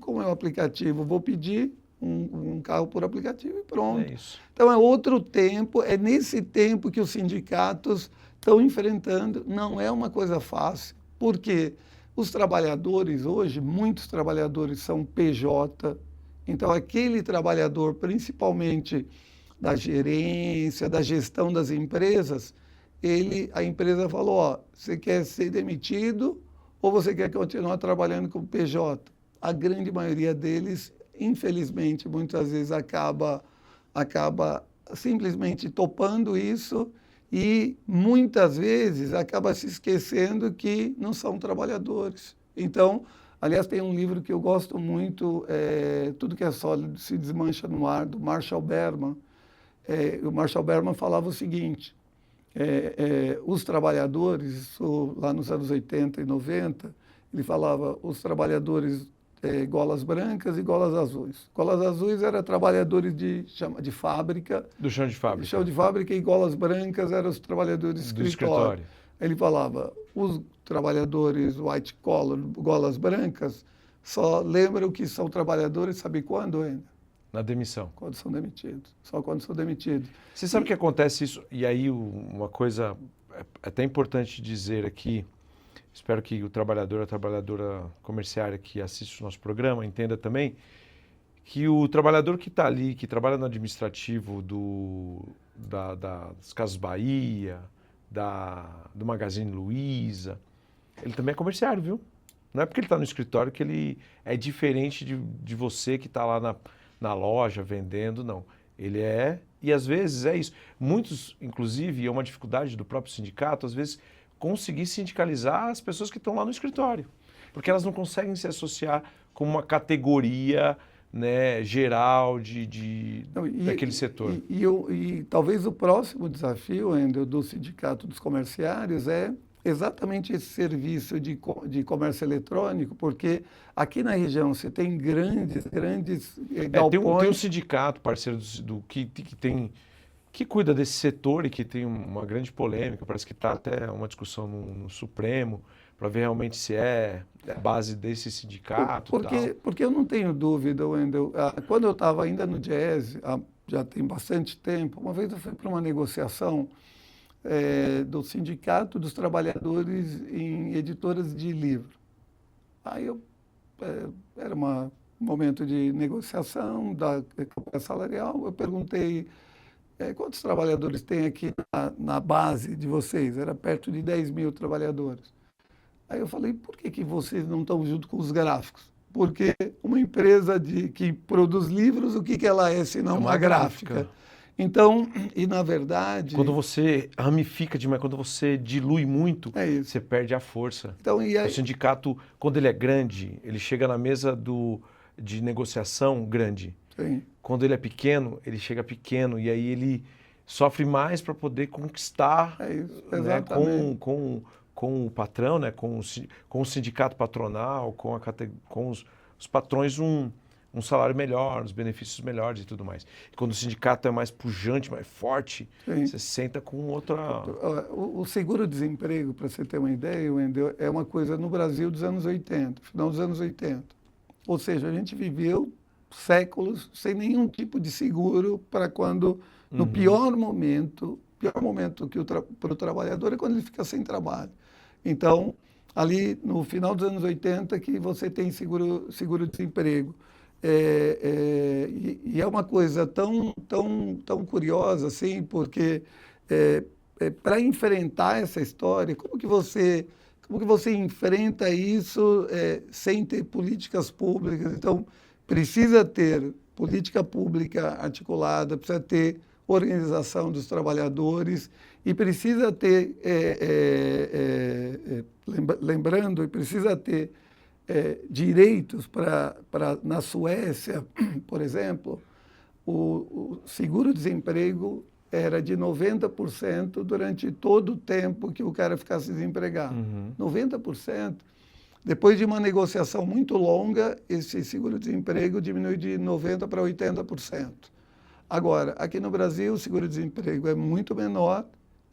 S2: Como é o aplicativo, vou pedir um carro por aplicativo e pronto.
S1: É isso.
S2: Então é outro tempo, é nesse tempo que os sindicatos estão enfrentando. Não é uma coisa fácil, porque os trabalhadores hoje, muitos trabalhadores são PJ. Então aquele trabalhador, principalmente da gerência, da gestão das empresas, a empresa falou, ó, você quer ser demitido ou você quer continuar trabalhando como PJ? A grande maioria deles, infelizmente, muitas vezes acaba simplesmente topando isso e muitas vezes acaba se esquecendo que não são trabalhadores. Então, aliás, tem um livro que eu gosto muito, Tudo que é Sólido se Desmancha no Ar, do Marshall Berman. O Marshall Berman falava o seguinte: os trabalhadores, isso lá nos anos 80 e 90, ele falava os trabalhadores golas brancas e golas azuis. Golas azuis eram trabalhadores de fábrica.
S1: Do chão de fábrica.
S2: Do chão de fábrica, e golas brancas eram os trabalhadores do escritório. Ele falava, os trabalhadores white collar, golas brancas, só lembram que são trabalhadores, sabe quando ainda?
S1: Na demissão.
S2: Quando são demitidos. Só quando são demitidos.
S1: Você sabe que acontece isso? E aí uma coisa até importante dizer aqui, espero que o trabalhador, a trabalhadora comerciária que assiste o nosso programa entenda também, que o trabalhador que está ali, que trabalha no administrativo das Casas Bahia, do Magazine Luiza, ele também é comerciário, viu? Não é porque ele está no escritório que ele é diferente de você que está lá na loja vendendo, não. Ele e às vezes é isso. Muitos, inclusive, é uma dificuldade do próprio sindicato, às vezes, conseguir sindicalizar as pessoas que estão lá no escritório, porque elas não conseguem se associar com uma categoria, né, geral daquele setor.
S2: E talvez o próximo desafio, Wendel, do Sindicato dos Comerciários é exatamente esse serviço de comércio eletrônico, porque aqui na região você tem grandes galpões.
S1: Tem um sindicato parceiro que cuida desse setor e que tem uma grande polêmica, parece que está até uma discussão no Supremo para ver realmente se é base desse sindicato.
S2: Porque eu não tenho dúvida, Wendel, quando eu estava ainda no Diese, já tem bastante tempo, uma vez eu fui para uma negociação do Sindicato dos Trabalhadores em Editoras de Livro. Aí era um momento de negociação da campanha salarial, eu perguntei quantos trabalhadores tem aqui na base de vocês? Era perto de 10 mil trabalhadores. Aí eu falei, por que vocês não estão junto com os gráficos? Porque uma empresa que produz livros, o que ela é senão uma gráfica? Então, e na verdade...
S1: Quando você ramifica demais, quando você dilui muito, você perde a força.
S2: Então,
S1: O sindicato, quando ele é grande, ele chega na mesa de negociação grande.
S2: Sim.
S1: Quando ele é pequeno, ele chega pequeno e aí ele sofre mais para poder conquistar, né, com o patrão, né, com o sindicato patronal, com os patrões um salário melhor, os benefícios melhores e tudo mais. E quando o sindicato é mais pujante, mais forte, sim, você senta com outra...
S2: O seguro-desemprego, para você ter uma ideia, Wendel, é uma coisa no Brasil dos anos 80, final dos anos 80. Ou seja, a gente viveu séculos sem nenhum tipo de seguro para quando, no pior momento para o trabalhador é quando ele fica sem trabalho. Então, ali no final dos anos 80 que você tem seguro-desemprego. E é uma coisa tão curiosa, assim, porque para enfrentar essa história, como que você enfrenta isso sem ter políticas públicas? Então, precisa ter política pública articulada, precisa ter organização dos trabalhadores e precisa ter, lembrando, e precisa ter direitos para, na Suécia, por exemplo, o seguro-desemprego era de 90% durante todo o tempo que o cara ficasse desempregado. 90%. Depois de uma negociação muito longa, esse seguro-desemprego diminui de 90% para 80%. Agora, aqui no Brasil, o seguro-desemprego é muito menor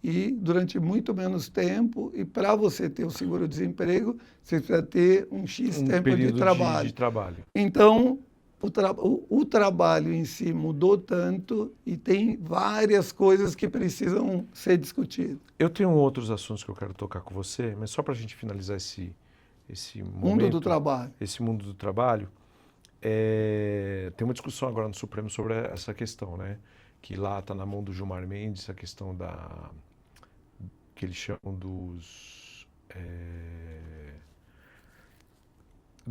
S2: e durante muito menos tempo, e para você ter o seguro-desemprego, você precisa ter um tempo de trabalho. Então, o trabalho em si mudou tanto e tem várias coisas que precisam ser discutidas.
S1: Eu tenho outros assuntos que eu quero tocar com você, mas só para a gente finalizar esse momento,
S2: mundo do trabalho.
S1: Esse mundo do trabalho, tem uma discussão agora no Supremo sobre essa questão, né? Que lá está na mão do Gilmar Mendes, a questão que eles chamam dos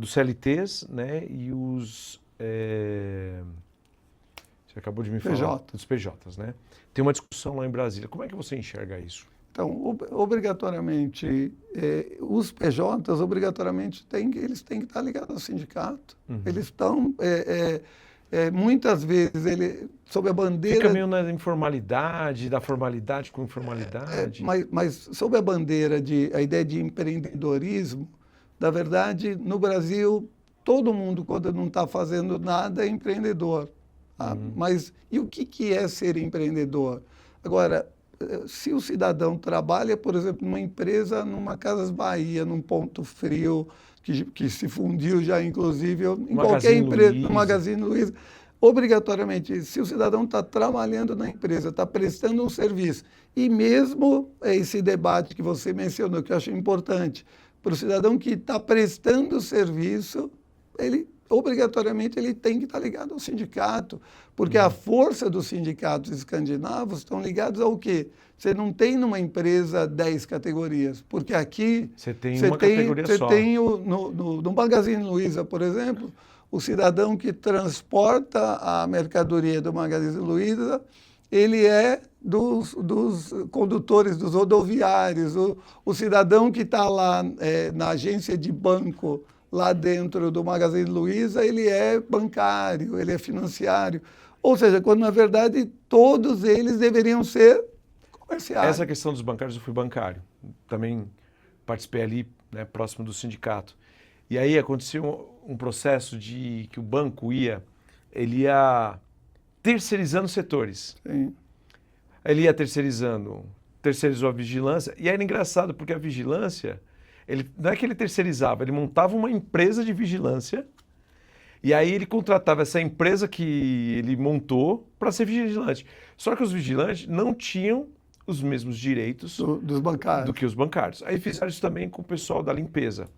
S1: CLTs, né? E os... você acabou de me falar dos PJs, né? Tem uma discussão lá em Brasília. Como é que você enxerga isso?
S2: Então, obrigatoriamente, os PJs, obrigatoriamente, eles têm que estar ligados ao sindicato. Eles estão, muitas vezes, sob a bandeira...
S1: Fica meio na informalidade, da formalidade com informalidade.
S2: Mas sob a bandeira a ideia de empreendedorismo, na verdade, no Brasil, todo mundo, quando não está fazendo nada, é empreendedor. Tá? Mas e o que é ser empreendedor? Agora, se o cidadão trabalha, por exemplo, numa empresa, numa Casas Bahia, num Ponto Frio, que se fundiu já, inclusive, em qualquer empresa, no Magazine Luiza, obrigatoriamente, se o cidadão está trabalhando na empresa, está prestando um serviço, e mesmo esse debate que você mencionou, que eu acho importante, para o cidadão que está prestando serviço, obrigatoriamente ele tem que estar ligado ao sindicato, porque a força dos sindicatos escandinavos estão ligados ao quê? Você não tem numa empresa 10 categorias, porque aqui
S1: você tem uma categoria só.
S2: Você tem no Magazine Luiza, por exemplo, o cidadão que transporta a mercadoria do Magazine Luiza, ele é dos condutores, dos rodoviários, o cidadão que está lá na agência de banco, lá dentro do Magazine Luiza, ele é bancário, ele é financiário. Ou seja, quando na verdade todos eles deveriam ser comerciais.
S1: Essa questão dos bancários, eu fui bancário. Também participei ali, né, próximo do sindicato. E aí aconteceu um processo de que o banco ele ia terceirizando setores.
S2: Sim.
S1: Ele ia terceirizou a vigilância. E era engraçado, porque a vigilância... não é que ele terceirizava, ele montava uma empresa de vigilância e aí ele contratava essa empresa que ele montou para ser vigilante. Só que os vigilantes não tinham os mesmos direitos
S2: dos bancários.
S1: Do que os bancários. Aí fizeram isso também com o pessoal da limpeza.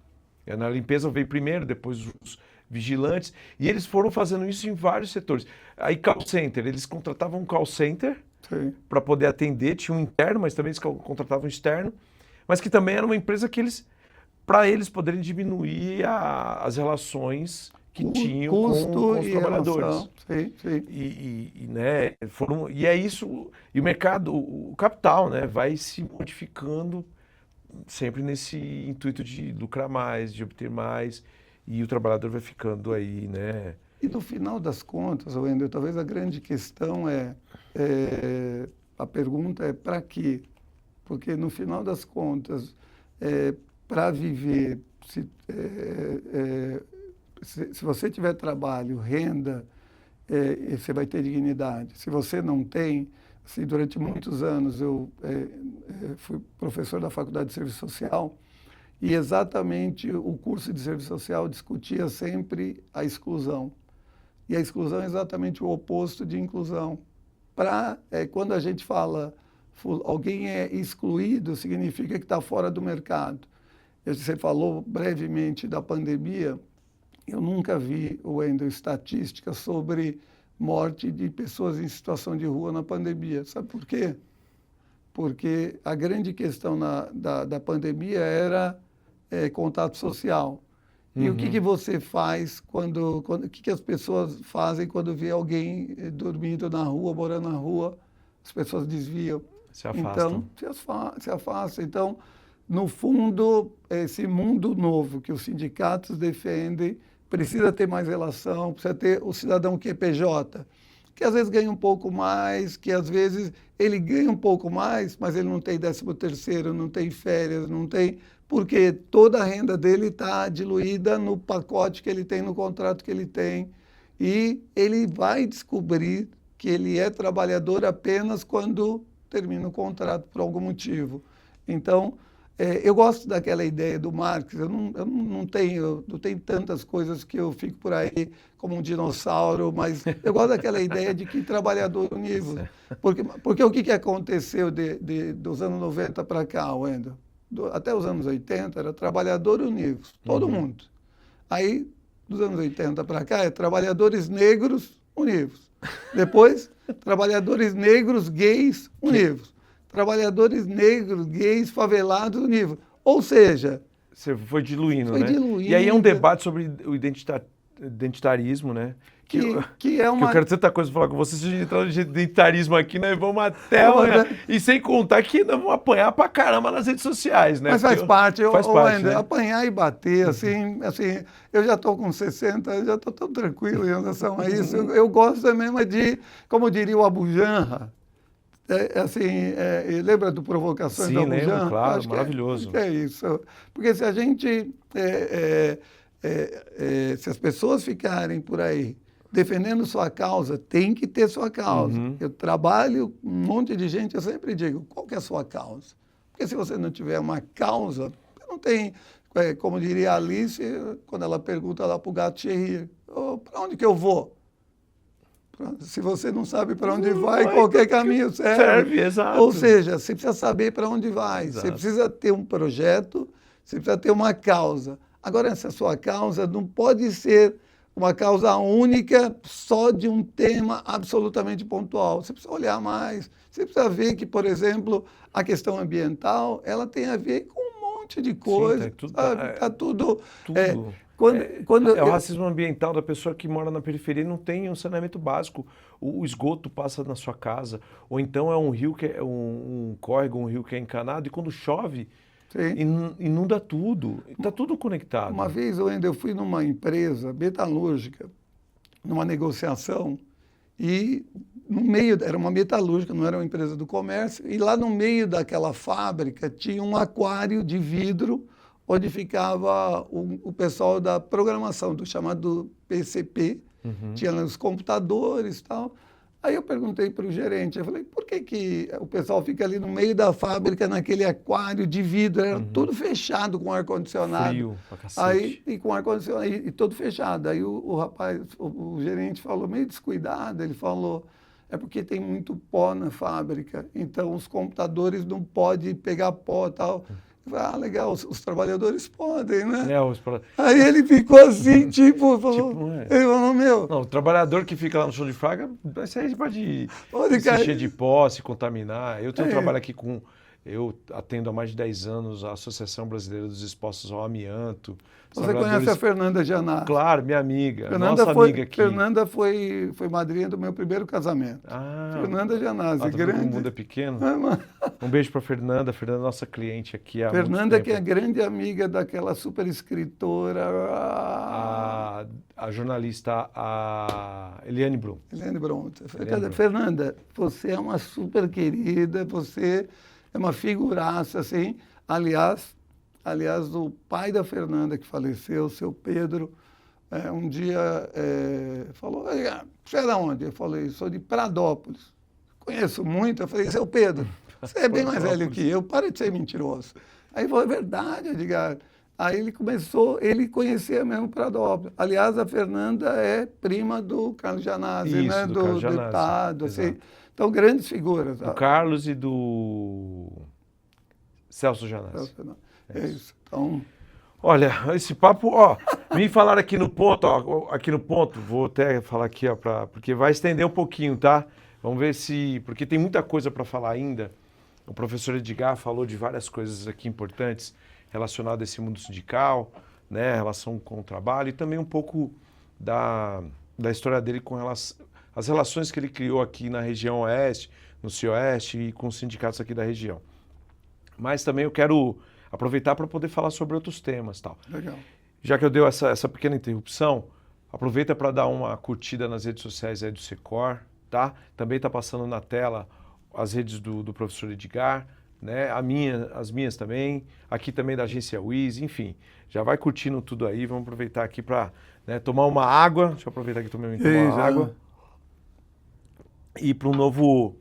S1: Na limpeza veio primeiro, depois os vigilantes, e eles foram fazendo isso em vários setores. Aí call center, eles contratavam um call center para poder atender. Tinha um interno, mas também eles contratavam um externo, mas que também era uma empresa que para eles poderem diminuir as relações que tinham com os trabalhadores. Né, e é isso, e o mercado, o capital, né, vai se modificando sempre nesse intuito de lucrar mais, de obter mais, e o trabalhador vai ficando aí, né?
S2: E no final das contas, Wendel, talvez a grande questão a pergunta é para quê? Porque no final das contas, para viver, se você tiver trabalho, renda, você vai ter dignidade. Se você não tem, assim, durante muitos anos eu fui professor da Faculdade de Serviço Social e exatamente o curso de Serviço Social discutia sempre a exclusão. E a exclusão é exatamente o oposto de inclusão. Quando a gente fala alguém é excluído, significa que está fora do mercado. Você falou brevemente da pandemia. Eu nunca vi, Wendel, estatísticas sobre morte de pessoas em situação de rua na pandemia. Sabe por quê? Porque a grande questão da pandemia era contato social. E o que você faz o que as pessoas fazem quando vê alguém dormindo na rua, morando na rua? As pessoas desviam.
S1: Se afastam.
S2: Então, se afastam. Então, no fundo, esse mundo novo que os sindicatos defendem precisa ter mais relação, precisa ter o cidadão QPJ, que às vezes ganha um pouco mais, que às vezes ele ganha um pouco mais, mas ele não tem 13º, não tem férias, não tem... Porque toda a renda dele está diluída no pacote que ele tem, no contrato que ele tem. E ele vai descobrir que ele é trabalhador apenas quando termina o contrato por algum motivo. Então, eu gosto daquela ideia do Marx. Eu não tenho tantas coisas que eu fico por aí como um dinossauro, mas eu gosto daquela ideia de que trabalhador unido. Porque o que aconteceu dos anos 90 para cá, Wendel? Até os anos 80 era trabalhador unidos, todo mundo. Aí, dos anos 80 para cá, é trabalhadores negros unidos. Depois, trabalhadores negros gays unidos. Trabalhadores negros, gays, favelados unidos. Ou seja...
S1: Você foi diluindo,
S2: foi
S1: né?
S2: Diluindo.
S1: E aí é um debate sobre o identitarismo, né?
S2: Que é uma...
S1: Que eu quero tanta coisa pra falar com você. Se a gente entrar no identitarismo aqui, nós vamos até amanhã. E sem contar que nós vamos apanhar pra caramba nas redes sociais, né?
S2: Mas faz parte.
S1: Né?
S2: Apanhar e bater, assim, eu já estou com 60, já estou tão tranquilo em relação a isso. Eu gosto mesmo de, como diria o Abu Janra, lembra do Provocações do Abu Janra?
S1: Sim, lembro, claro, maravilhoso.
S2: Acho que é isso. Porque se a gente... se as pessoas ficarem por aí defendendo sua causa, tem que ter sua causa. Eu trabalho com um monte de gente, eu sempre digo, qual que é a sua causa? Porque se você não tiver uma causa, não tem, como diria a Alice, quando ela pergunta lá para o gato Thierry, para onde que eu vou? Se você não sabe para onde vai, qualquer caminho serve.
S1: Exato.
S2: Ou seja, você precisa saber para onde vai,
S1: Exato.
S2: Você precisa ter um projeto, você precisa ter uma causa. Agora, essa sua causa não pode ser uma causa única só de um tema absolutamente pontual. Você precisa olhar mais. Você precisa ver que, por exemplo, a questão ambiental, ela tem a ver com um monte de coisa. Está tudo...
S1: o racismo ambiental da pessoa que mora na periferia e não tem um saneamento básico. O esgoto passa na sua casa. Ou então é um rio que é um córrego, um rio que é encanado, e quando chove... inunda tudo, está tudo conectado.
S2: Uma vez, eu fui numa empresa metalúrgica, numa negociação, e no meio, era uma metalúrgica, não era uma empresa do comércio, e lá no meio daquela fábrica tinha um aquário de vidro, onde ficava o pessoal da programação, do chamado PCP, tinha lá os computadores e tal. Aí eu perguntei para o gerente, eu falei, por que o pessoal fica ali no meio da fábrica, naquele aquário de vidro, era tudo fechado com ar-condicionado.
S1: Frio pra cacete.
S2: Aí, e com ar-condicionado, e todo fechado. Aí o rapaz, o gerente falou, meio descuidado, ele falou, é porque tem muito pó na fábrica, então os computadores não podem pegar pó e tal. Eu falei, legal, os trabalhadores podem, né?
S1: É,
S2: Aí ele ficou assim, tipo, falou, ele falou, meu...
S1: Não, o trabalhador que fica lá no chão de fábrica, isso aí pode
S2: Olha,
S1: se
S2: cara,
S1: encher de pó, se contaminar. Eu tenho um trabalho aqui com... Eu atendo há mais de 10 anos a Associação Brasileira dos Expostos ao Amianto.
S2: Você conhece a Fernanda Janassi?
S1: Claro, minha amiga,
S2: Fernanda
S1: nossa amiga aqui.
S2: Fernanda foi madrinha do meu primeiro casamento. Fernanda Janassi, grande.
S1: O mundo é pequeno. Um beijo para Fernanda, nossa cliente aqui há
S2: Fernanda,
S1: muito tempo.
S2: que é grande amiga daquela super escritora...
S1: A jornalista, a Eliane Brum.
S2: Eliane Brum. Fernanda, você é uma super querida, você é uma figuraça, assim. Aliás, o pai da Fernanda, que faleceu, o seu Pedro, um dia falou, você é de onde? Eu falei, sou de Pradópolis. Conheço muito. Eu falei, seu Pedro, você é bem mais velho que eu, para de ser mentiroso. Aí ele falou, é verdade, Edgar. Aí ele conhecia mesmo Pradópolis. Aliás, a Fernanda é prima do Carlos Janassi, né?
S1: Do Carlos Janassi,
S2: deputado, assim. Então, grandes figuras.
S1: Do Carlos e do Celso Janassi.
S2: É isso. Então...
S1: Olha, esse papo, me falaram aqui no ponto, vou até falar aqui, porque vai estender um pouquinho, tá? Vamos ver porque tem muita coisa para falar ainda. O professor Edgar falou de várias coisas aqui importantes relacionadas a esse mundo sindical, né, relação com o trabalho e também um pouco da história dele com as relações que ele criou aqui na região oeste, no Cioeste e com os sindicatos aqui da região. Mas também eu quero aproveitar para poder falar sobre outros temas, tal.
S2: Legal.
S1: Já que eu dei essa pequena interrupção, aproveita para dar uma curtida nas redes sociais aí do Secor, tá? Também está passando na tela as redes do professor Edgar, né? As minhas também, aqui também da agência WIS, enfim. Já vai curtindo tudo aí, vamos aproveitar aqui para tomar uma água, deixa eu aproveitar aqui tomar uma água. E para um novo,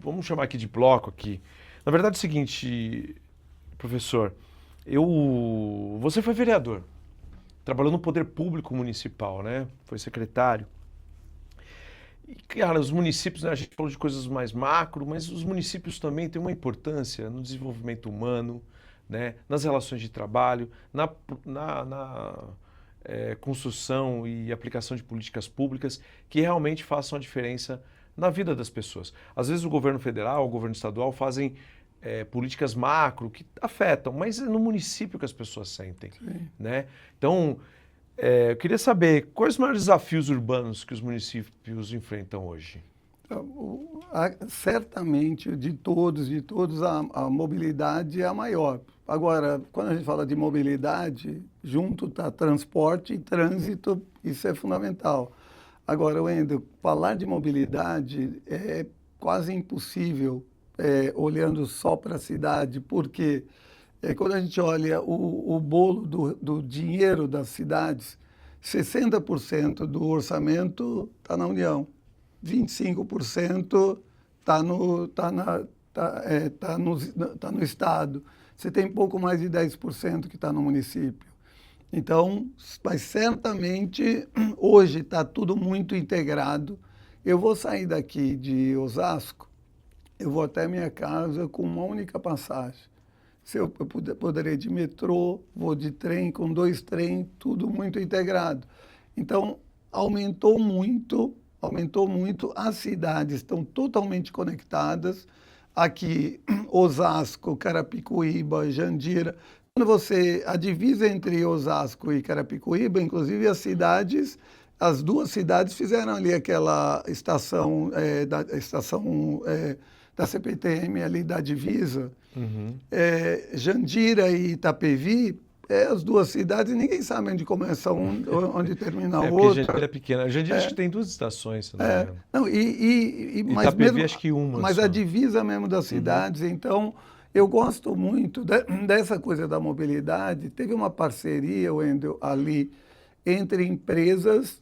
S1: vamos chamar aqui de bloco aqui. Na verdade é o seguinte, professor, você foi vereador, trabalhou no poder público municipal, né? Foi secretário. E, cara, os municípios, né, a gente falou de coisas mais macro, mas os municípios também têm uma importância no desenvolvimento humano, né, nas relações de trabalho, na construção e aplicação de políticas públicas que realmente façam a diferença na vida das pessoas. Às vezes o governo federal, o governo estadual fazem políticas macro que afetam, mas é no município que as pessoas sentem, né? Então, eu queria saber quais os maiores desafios urbanos que os municípios enfrentam hoje?
S2: Certamente, de todos, a mobilidade é a maior. Agora, quando a gente fala de mobilidade, junto está transporte e trânsito, isso é fundamental. Agora, Wendel, falar de mobilidade é quase impossível olhando só para a cidade, porque quando a gente olha o bolo do dinheiro das cidades, 60% do orçamento está na União, 25% está no Estado. Você tem pouco mais de 10% que está no município. Então, mas certamente, hoje está tudo muito integrado. Eu vou sair daqui de Osasco, eu vou até minha casa com uma única passagem. Se eu poderei ir de metrô, vou de trem, com 2 trens, tudo muito integrado. Então, aumentou muito, as cidades estão totalmente conectadas. Aqui, Osasco, Carapicuíba, Jandira. Quando a divisa entre Osasco e Carapicuíba, inclusive as duas cidades fizeram ali aquela estação, da CPTM ali da divisa.
S1: Uhum.
S2: Jandira e Itapevi, as duas cidades, ninguém sabe onde começa onde termina a outra.
S1: Porque Jandira é pequena. Jandira acho que tem 2 estações.
S2: Não, mas
S1: Itapevi
S2: mesmo,
S1: acho que uma
S2: mas
S1: só.
S2: a divisa mesmo das cidades, então eu gosto muito dessa coisa da mobilidade. Teve uma parceria, Wendel, ali entre empresas,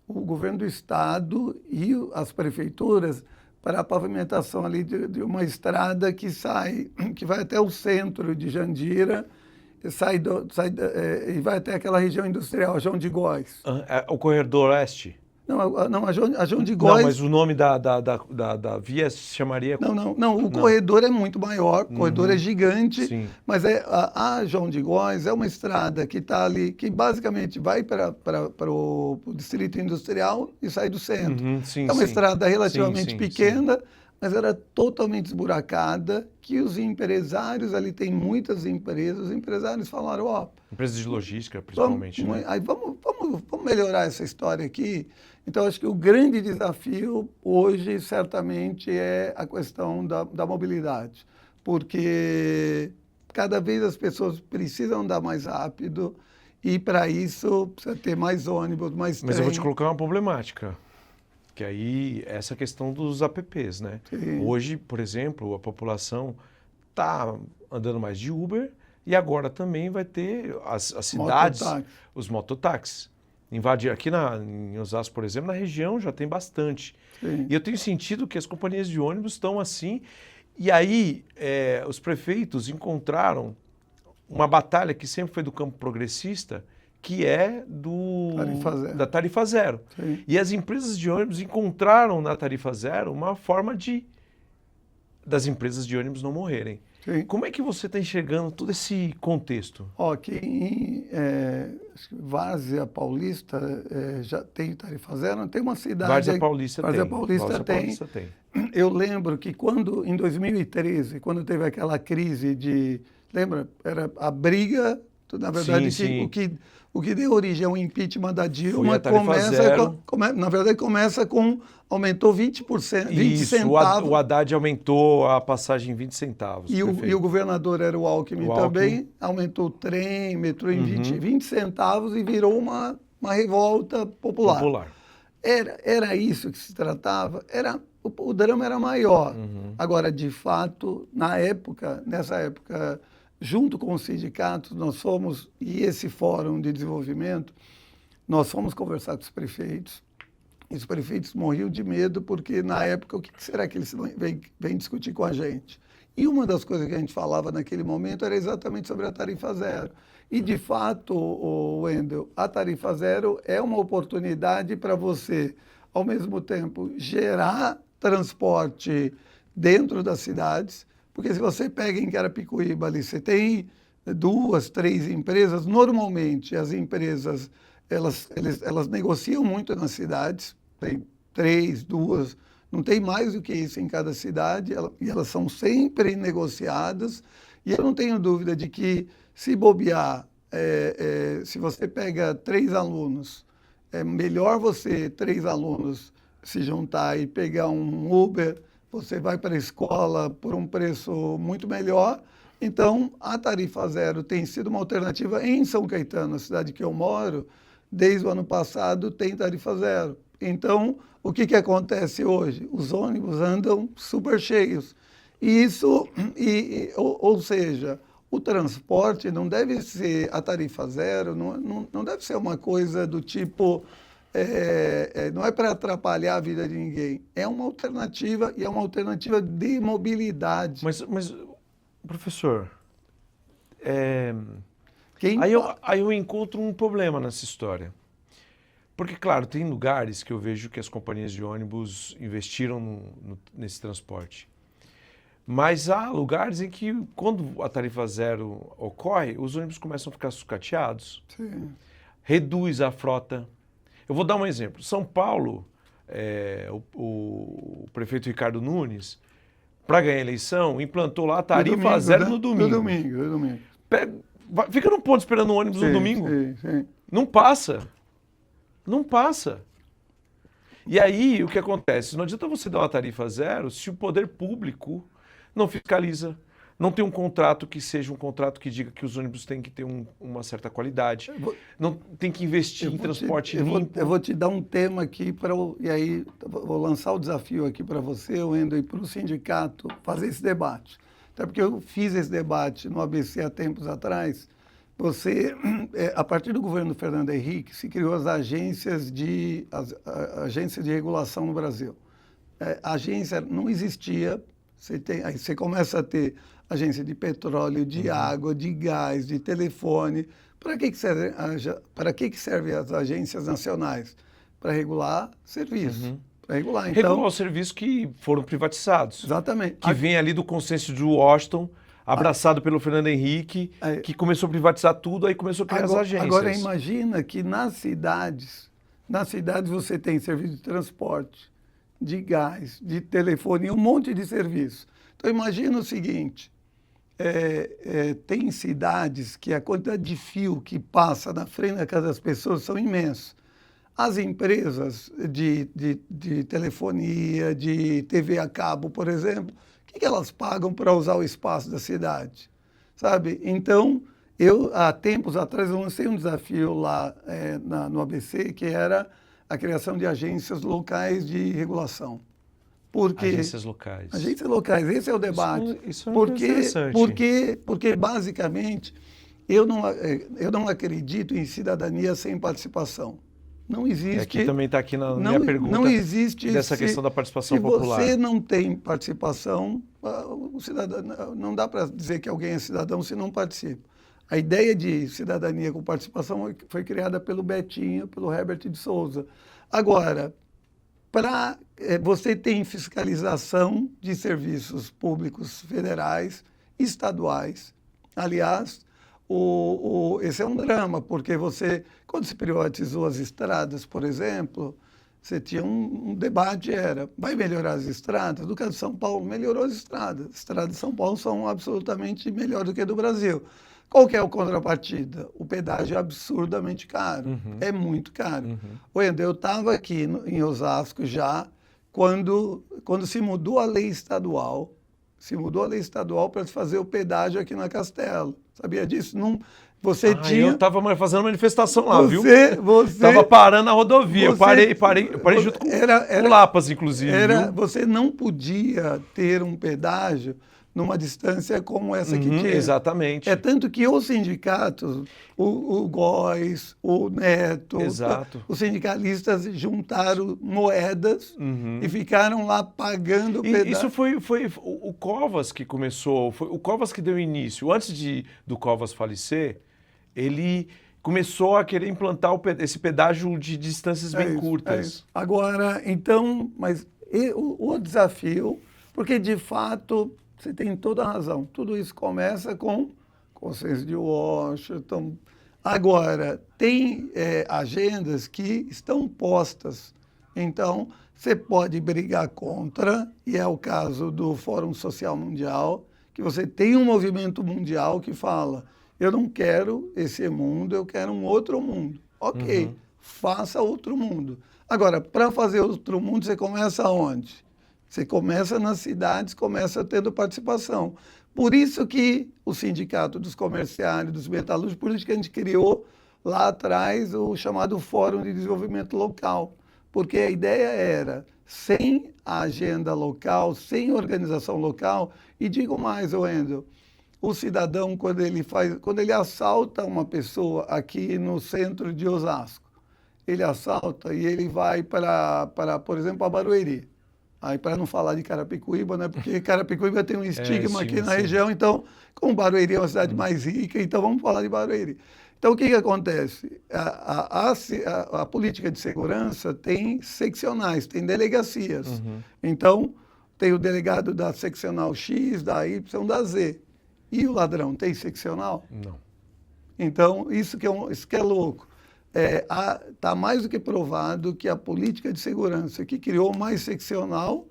S2: o governo do estado e as prefeituras para a pavimentação ali de uma estrada que vai até o centro de Jandira, e vai até aquela região industrial, João de Góes.
S1: O corredor oeste?
S2: Não, a João de
S1: Não,
S2: Góes...
S1: mas o nome da via se chamaria...
S2: Não, o corredor é muito maior, o corredor é gigante,
S1: Sim.
S2: mas a João de Góes é uma estrada que está ali, que basicamente vai para o Distrito Industrial e sai do centro.
S1: Sim,
S2: É uma
S1: sim.
S2: estrada relativamente
S1: Sim,
S2: pequena, mas era totalmente esburacada, que os empresários, ali tem muitas empresas, os empresários falaram, ó...
S1: Empresas de logística, principalmente, né?
S2: Aí vamos melhorar essa história aqui. Então, acho que o grande desafio hoje, certamente, é a questão da mobilidade, porque cada vez as pessoas precisam andar mais rápido e, para isso, precisa ter mais ônibus, mais trem.
S1: Mas eu vou te colocar uma problemática, que aí essa questão dos apps, né?
S2: Sim.
S1: Hoje, por exemplo, a população está andando mais de Uber e agora também vai ter as cidades,
S2: Mototáxi.
S1: os mototáxis. Invadir aqui em Osasco, por exemplo, na região já tem bastante.
S2: Sim.
S1: E eu tenho sentido que as companhias de ônibus estão assim. E aí os prefeitos encontraram uma batalha que sempre foi do campo progressista, que é da tarifa zero.
S2: Sim.
S1: E as empresas de ônibus encontraram na tarifa zero uma forma das empresas de ônibus não morrerem.
S2: Sim.
S1: Como é que você está enxergando todo esse contexto?
S2: Aqui em Várzea Paulista já tem tarifa zero, tem uma cidade...
S1: Várzea Paulista
S2: tem. Eu lembro que em 2013, quando teve aquela crise lembra? Era a briga, na verdade,
S1: sim.
S2: O que deu origem ao impeachment da Dilma começa com... Aumentou 20%, 20 centavos.
S1: O Haddad aumentou a passagem em 20 centavos.
S2: E o governador era o Alckmin também, aumentou o trem, metrô em 20 centavos e virou uma revolta popular. Era isso que se tratava, o drama era maior. Agora, de fato, nessa época, junto com os sindicatos, e esse fórum de desenvolvimento, nós fomos conversar com os prefeitos. E os prefeitos morriam de medo, porque na época, o que será que eles vêm discutir com a gente? E uma das coisas que a gente falava naquele momento era exatamente sobre a tarifa zero. E, de fato, Wendel, a tarifa zero é uma oportunidade para você, ao mesmo tempo, gerar transporte dentro das cidades, porque se você pega em Carapicuíba ali, você tem 2, 3 empresas, normalmente as empresas elas negociam muito nas cidades, tem 3, 2, não tem mais do que isso em cada cidade, e elas são sempre negociadas, e eu não tenho dúvida de que, se bobear, se você pega 3 alunos, é melhor 3 alunos, se juntar e pegar um Uber, você vai para a escola por um preço muito melhor. Então, a tarifa zero tem sido uma alternativa em São Caetano, a cidade que eu moro. Desde o ano passado tem tarifa zero. Então, o que acontece hoje? Os ônibus andam super cheios. Ou seja, o transporte não deve ser a tarifa zero, não deve ser uma coisa do tipo, não é para atrapalhar a vida de ninguém. É uma alternativa, e é uma alternativa de mobilidade.
S1: Mas professor, Aí eu encontro um problema nessa história. Porque, claro, tem lugares que eu vejo que as companhias de ônibus investiram nesse transporte. Mas há lugares em que, quando a tarifa zero ocorre, os ônibus começam a ficar sucateados.
S2: Sim.
S1: Reduz a frota. Eu vou dar um exemplo. São Paulo, o prefeito Ricardo Nunes, para ganhar a eleição, implantou lá a tarifa zero no domingo.
S2: No domingo.
S1: Fica no ponto esperando o ônibus no domingo.
S2: Sim.
S1: Não passa. E aí, o que acontece? Não adianta você dar uma tarifa zero se o poder público não fiscaliza, não tem um contrato que seja um contrato que diga que os ônibus têm que ter uma certa qualidade, não tem que investir em transporte limpo.
S2: Eu vou te dar um tema aqui, e aí vou lançar o desafio aqui para você, Wendel, e para o sindicato fazer esse debate. Até porque eu fiz esse debate no ABC há tempos atrás. A partir do governo Fernando Henrique, se criou as agências de regulação no Brasil. A agência não existia, aí você começa a ter agência de petróleo, de água, de gás, de telefone. Para que servem as agências nacionais? para regular serviço.
S1: Uhum.
S2: Para regular. Então,
S1: Regular os serviços que foram privatizados.
S2: exatamente.
S1: Que vem ali do consenso de Washington, abraçado pelo Fernando Henrique, que começou a privatizar tudo, aí começou a criar as agências.
S2: Agora imagina que nas cidades você tem serviço de transporte, de gás, de telefonia, um monte de serviço. Então imagina o seguinte, tem cidades que a quantidade de fio que passa na frente da casa das pessoas são imensos. As empresas de telefonia, de TV a cabo, por exemplo, o que elas pagam para usar o espaço da cidade? Sabe? Então, há tempos atrás, eu lancei um desafio lá no ABC, que era a criação de agências locais de regulação.
S1: Agências locais.
S2: Agências locais, esse é o debate.
S1: Isso é interessante.
S2: Porque basicamente, eu não acredito em cidadania sem participação. Não existe.
S1: Aqui também está aqui na minha pergunta
S2: não existe
S1: dessa questão da participação popular.
S2: Se você não tem participação, o cidadão, não dá para dizer que alguém é cidadão se não participa. A ideia de cidadania com participação foi criada pelo Betinho, pelo Herbert de Souza. Agora, você tem fiscalização de serviços públicos federais, estaduais. Aliás, esse é um drama, porque quando se privatizou as estradas, por exemplo, você tinha um debate, vai melhorar as estradas? No caso de São Paulo, melhorou as estradas. As estradas de São Paulo são absolutamente melhores do que a do Brasil. Qual que é a contrapartida? O pedágio é absurdamente caro, é muito caro. Wendel, eu estava aqui em Osasco já, quando se mudou a lei estadual, para fazer o pedágio aqui na Castelo. Sabia disso? Não,
S1: Eu estava fazendo manifestação lá, viu?
S2: Estava
S1: parando a rodovia. Eu parei junto com o Lapas, inclusive.
S2: Você não podia ter um pedágio numa distância como essa que tinha.
S1: Exatamente.
S2: É tanto que os sindicatos, o GOES, o Neto, os sindicalistas juntaram moedas e ficaram lá pagando o pedágio.
S1: Isso foi o Covas que começou, foi o Covas que deu início. Antes do Covas falecer, ele começou a querer implantar esse pedágio de distâncias bem curtas.
S2: Agora, então, mas o desafio, porque de fato... Você tem toda a razão. Tudo isso começa com consenso de Washington. Agora, tem agendas que estão postas. Então, você pode brigar contra, e é o caso do Fórum Social Mundial, que você tem um movimento mundial que fala, eu não quero esse mundo, eu quero um outro mundo. Ok, faça outro mundo. Agora, para fazer outro mundo, você começa onde? Você começa nas cidades, começa tendo participação. Por isso que o Sindicato dos Comerciários, dos Metalúrgicos, por isso que a gente criou lá atrás o chamado Fórum de Desenvolvimento Local. Porque a ideia era, sem a agenda local, sem organização local, e digo mais, Wendel, o cidadão, quando ele assalta uma pessoa aqui no centro de Osasco, ele assalta e ele vai para por exemplo, a Barueri. Aí, para não falar de Carapicuíba, né? Porque Carapicuíba tem um estigma aqui na região, então, como Barueri é uma cidade mais rica, então vamos falar de Barueri. Então, o que acontece? A política de segurança tem seccionais, tem delegacias. Então, tem o delegado da seccional X, da Y, da Z. E o ladrão tem seccional?
S1: Não.
S2: Então, isso que é louco. Está mais do que provado que a política de segurança que criou mais seccional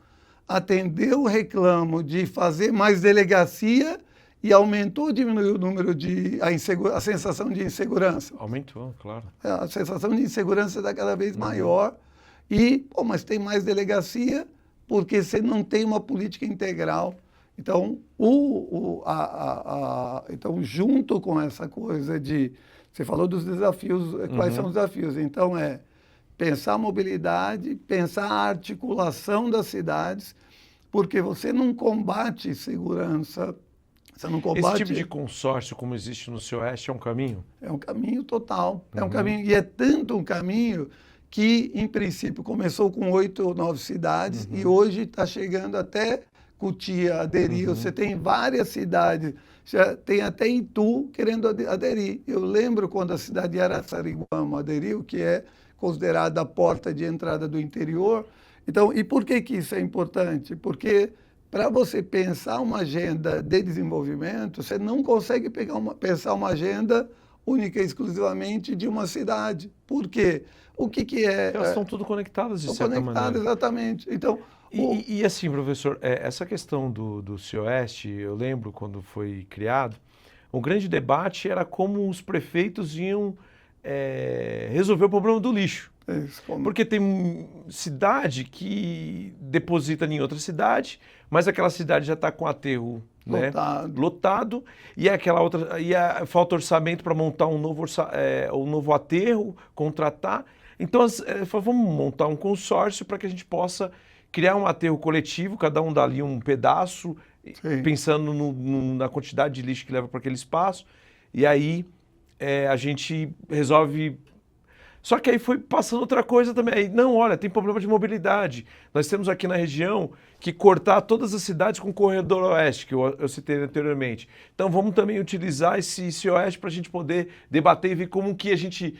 S2: atendeu o reclamo de fazer mais delegacia e aumentou ou diminuiu o número a sensação de insegurança?
S1: Aumentou, claro.
S2: A sensação de insegurança está cada vez maior. Mas tem mais delegacia porque você não tem uma política integral. Então, então junto com essa coisa de... Você falou dos desafios, quais são os desafios? Então, pensar a mobilidade, pensar a articulação das cidades, porque você não combate segurança, você não combate...
S1: Esse tipo de consórcio, como existe no Oeste, é um caminho?
S2: É um caminho total, é um caminho, e é tanto um caminho que, em princípio, começou com 8 ou 9 cidades e hoje está chegando até Cotia, aderiu. Você tem várias cidades, já tem até Itu querendo aderir. Eu lembro quando a cidade de Araçariguama aderiu, que é considerada a porta de entrada do interior. Então, e por que isso é importante? Porque para você pensar uma agenda de desenvolvimento, você não consegue pensar uma agenda única e exclusivamente de uma cidade. Por quê? O que é...
S1: Elas estão tudo conectadas, de certa maneira.
S2: Exatamente. Então,
S1: e assim, professor, essa questão do CIOeste, eu lembro quando foi criado, o grande debate era como os prefeitos iam resolver o problema do lixo. Porque tem cidade que deposita em outra cidade, mas aquela cidade já está com aterro lotado, e aquela outra falta orçamento para montar um novo aterro, contratar. Então, vamos montar um consórcio para que a gente possa criar um aterro coletivo, cada um dá ali um pedaço, pensando na quantidade de lixo que leva para aquele espaço, e aí a gente resolve. Só que aí foi passando outra coisa também. Aí, não, olha, tem problema de mobilidade. Nós temos aqui na região que cortar todas as cidades com o corredor oeste, que eu citei anteriormente. Então vamos também utilizar esse oeste para a gente poder debater e ver como que a gente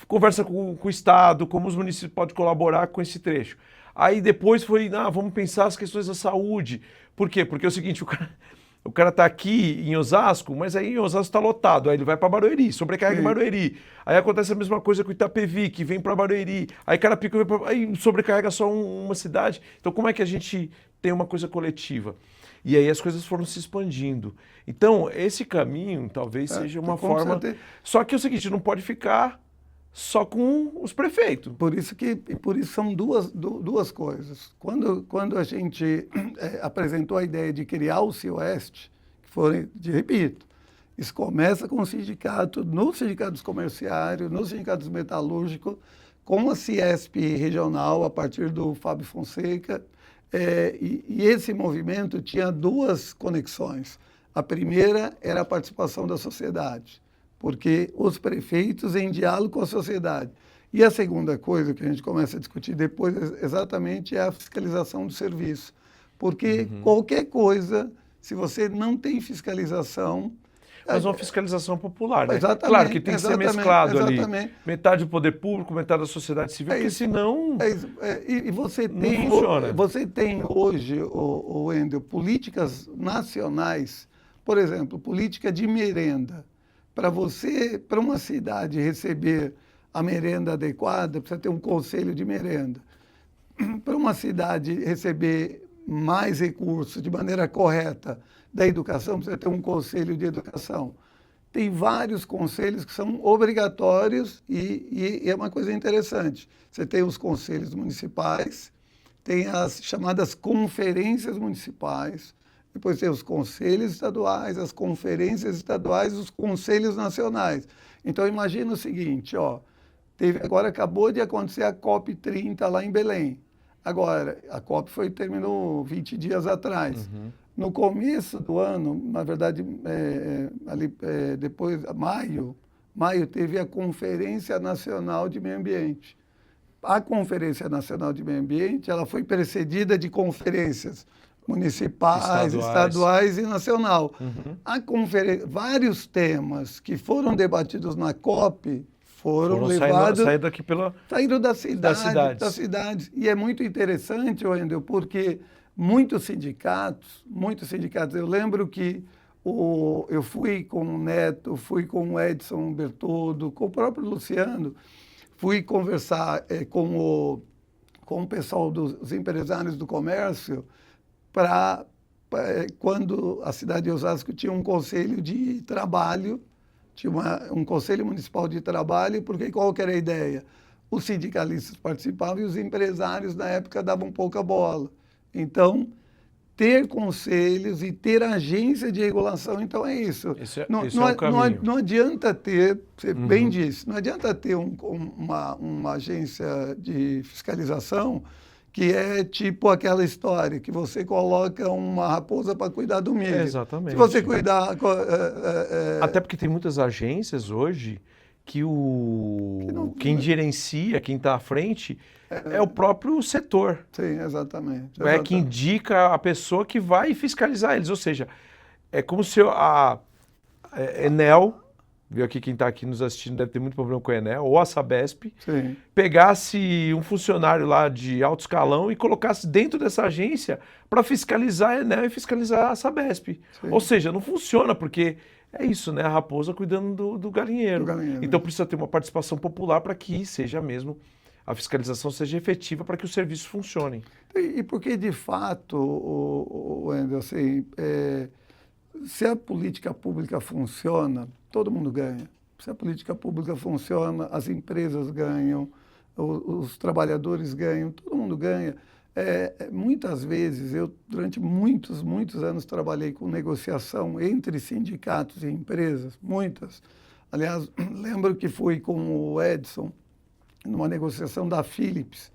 S1: conversa com o Estado, como os municípios podem colaborar com esse trecho. Aí depois foi, vamos pensar as questões da saúde. Por quê? Porque é o seguinte, o cara está aqui em Osasco, mas aí em Osasco está lotado, aí ele vai para Barueri, sobrecarrega em Barueri. Aí acontece a mesma coisa com Itapevi, que vem para Barueri. Aí Carapicuíba aí sobrecarrega só uma cidade. Então como é que a gente tem uma coisa coletiva? E aí as coisas foram se expandindo. Então esse caminho talvez seja uma forma... Só que é o seguinte, não pode ficar só com os prefeitos.
S2: Por isso são duas coisas. Quando a gente apresentou a ideia de criar o CIOeste, repito, isso começa com o sindicato, no sindicato dos comerciários, no sindicato dos metalúrgicos, com a Ciesp regional, a partir do Fábio Fonseca, e esse movimento tinha duas conexões. A primeira era a participação da sociedade, porque os prefeitos em diálogo com a sociedade. E a segunda coisa que a gente começa a discutir depois exatamente é a fiscalização do serviço. Porque qualquer coisa, se você não tem fiscalização...
S1: Mas uma fiscalização popular, né?
S2: Exatamente.
S1: Claro que tem que ser mesclado ali.
S2: Exatamente.
S1: Metade do poder público, metade da sociedade civil, porque senão
S2: e você
S1: não funciona.
S2: Você tem hoje, Wendel, políticas nacionais, por exemplo, política de merenda. Para uma cidade receber a merenda adequada, precisa ter um conselho de merenda. Para uma cidade receber mais recursos de maneira correta da educação, precisa ter um conselho de educação. Tem vários conselhos que são obrigatórios e é uma coisa interessante. Você tem os conselhos municipais, tem as chamadas conferências municipais, depois tem os conselhos estaduais, as conferências estaduais, os conselhos nacionais. Então, imagina o seguinte, agora acabou de acontecer a COP30 lá em Belém. Agora, a COP terminou 20 dias atrás. No começo do ano, na verdade, depois, maio teve a Conferência Nacional de Meio Ambiente. A Conferência Nacional de Meio Ambiente, ela foi precedida de conferências municipais, estaduais e nacional. Vários temas que foram debatidos na COP foram levados... Saíram das cidades. E é muito interessante, Wendel, porque muitos sindicatos, eu lembro que eu fui com o Neto, fui com o Edson Bertoldo, com o próprio Luciano, fui conversar com o pessoal dos empresários do comércio, quando a cidade de Osasco tinha um conselho de trabalho, tinha um conselho municipal de trabalho, porque qual que era a ideia? Os sindicalistas participavam e os empresários, na época, davam pouca bola. Então, ter conselhos e ter agência de regulação, então é isso.
S1: Esse é o caminho.
S2: Não adianta ter, você bem disse, não adianta ter uma agência de fiscalização que é tipo aquela história que você coloca uma raposa para cuidar do milho.
S1: Exatamente.
S2: Se você cuidar...
S1: Até porque tem muitas agências hoje que quem gerencia, quem está à frente, é o próprio setor.
S2: Sim, exatamente.
S1: É que indica a pessoa que vai fiscalizar eles. Ou seja, é como se a Enel viu aqui quem está aqui nos assistindo deve ter muito problema com a Enel, ou a Sabesp,
S2: Sim.
S1: pegasse um funcionário lá de alto escalão e colocasse dentro dessa agência para fiscalizar a Enel e fiscalizar a Sabesp.
S2: Sim.
S1: Ou seja, não funciona, porque é isso, né? A raposa cuidando do galinheiro. Então precisa ter uma participação popular para que seja mesmo, a fiscalização seja efetiva para que os serviços funcionem.
S2: E porque, de fato, Wendel, assim, se a política pública funciona, todo mundo ganha. Se a política pública funciona, as empresas ganham, os trabalhadores ganham, todo mundo ganha. Muitas vezes, eu durante muitos anos trabalhei com negociação entre sindicatos e empresas, muitas. Aliás, lembro que fui com o Edson numa negociação da Philips,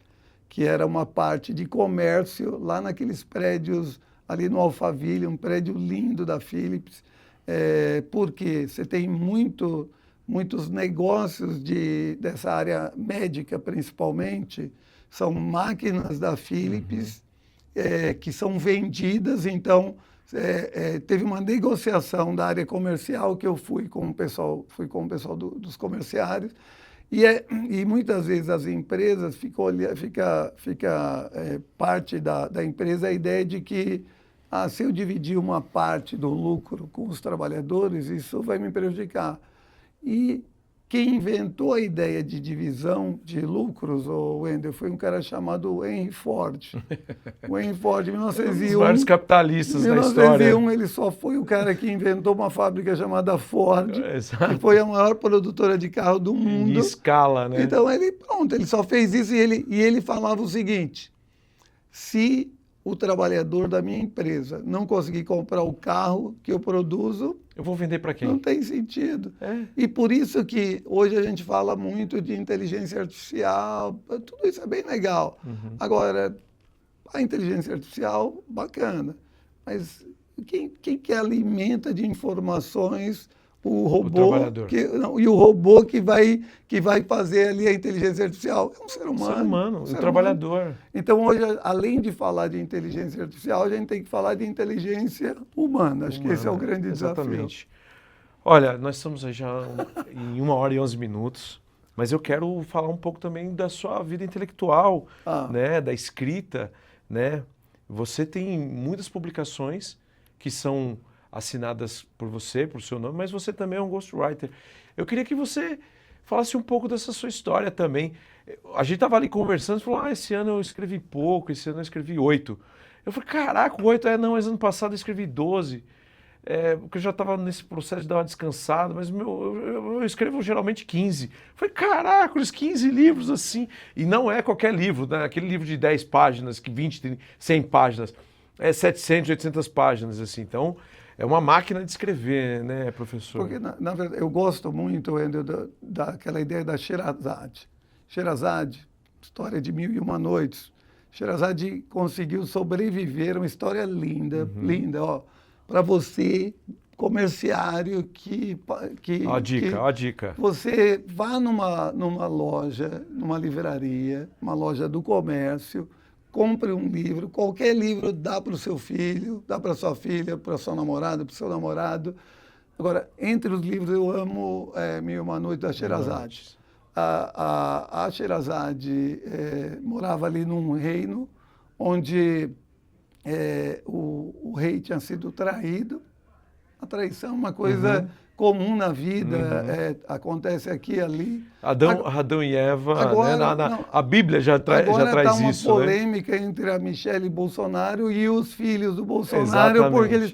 S2: que era uma parte de comércio lá naqueles prédios ali no Alphaville, um prédio lindo da Philips, porque você tem muitos negócios dessa área médica, principalmente, são máquinas da Philips que são vendidas, então teve uma negociação da área comercial que eu fui com o pessoal dos comerciários, e muitas vezes as empresas fica parte da empresa a ideia de que se eu dividir uma parte do lucro com os trabalhadores, isso vai me prejudicar. E quem inventou a ideia de divisão de lucros, o Wendel, foi um cara chamado Henry Ford. O Henry Ford, em 1901...
S1: Um dos vários capitalistas da história.
S2: Em 1901, ele só foi o cara que inventou uma fábrica chamada Ford, que foi a maior produtora de carro do mundo.
S1: Em escala, né?
S2: Então, ele só fez isso e ele falava o seguinte: se o trabalhador da minha empresa não conseguir comprar o carro que eu produzo,
S1: eu vou vender para quem?
S2: Não tem sentido. E por isso que hoje a gente fala muito de inteligência artificial, tudo isso é bem legal. Agora, a inteligência artificial, bacana, mas quem que alimenta de informações o robô? E o robô que vai fazer ali a inteligência artificial é um ser humano.
S1: Um trabalhador.
S2: Então, hoje, além de falar de inteligência artificial, a gente tem que falar de inteligência humana. Acho que esse é o grande desafio.
S1: Exatamente. Olha, nós estamos já em 1h11, mas eu quero falar um pouco também da sua vida intelectual, né, da escrita, né? Você tem muitas publicações que são assinadas por você, por seu nome, mas você também é um ghostwriter. Eu queria que você falasse um pouco dessa sua história também. A gente estava ali conversando e falou, esse ano eu escrevi pouco, esse ano eu escrevi 8. Eu falei, caraca, 8 não, mas ano passado eu escrevi 12. Porque eu já estava nesse processo de dar uma descansada, mas eu escrevo geralmente 15. Eu falei, caraca, os 15 livros assim. E não é qualquer livro, né? Aquele livro de 10 páginas, que 20, 100 páginas, 700, 800 páginas, assim. Então, é uma máquina de escrever, né, professor?
S2: Porque, na verdade, eu gosto muito, Wendel, daquela ideia da Sherazade. Sherazade, história de 1001 Noites. Sherazade conseguiu sobreviver, uma história linda, linda, ó. Para você, comerciário,
S1: Ó a dica.
S2: Você vá numa loja, numa livraria, uma loja do comércio, compre um livro, qualquer livro dá para o seu filho, dá para sua filha, para sua namorada, para o seu namorado. Agora, entre os livros eu amo 1001 Noites da Sherazade. A Sherazade morava ali num reino onde o rei tinha sido traído. A traição é uma coisa comum na vida, acontece aqui e ali.
S1: Adão e Eva,
S2: agora,
S1: né? A Bíblia já traz isso. Agora está uma
S2: polêmica entre a Michelle Bolsonaro e os filhos do Bolsonaro, porque eles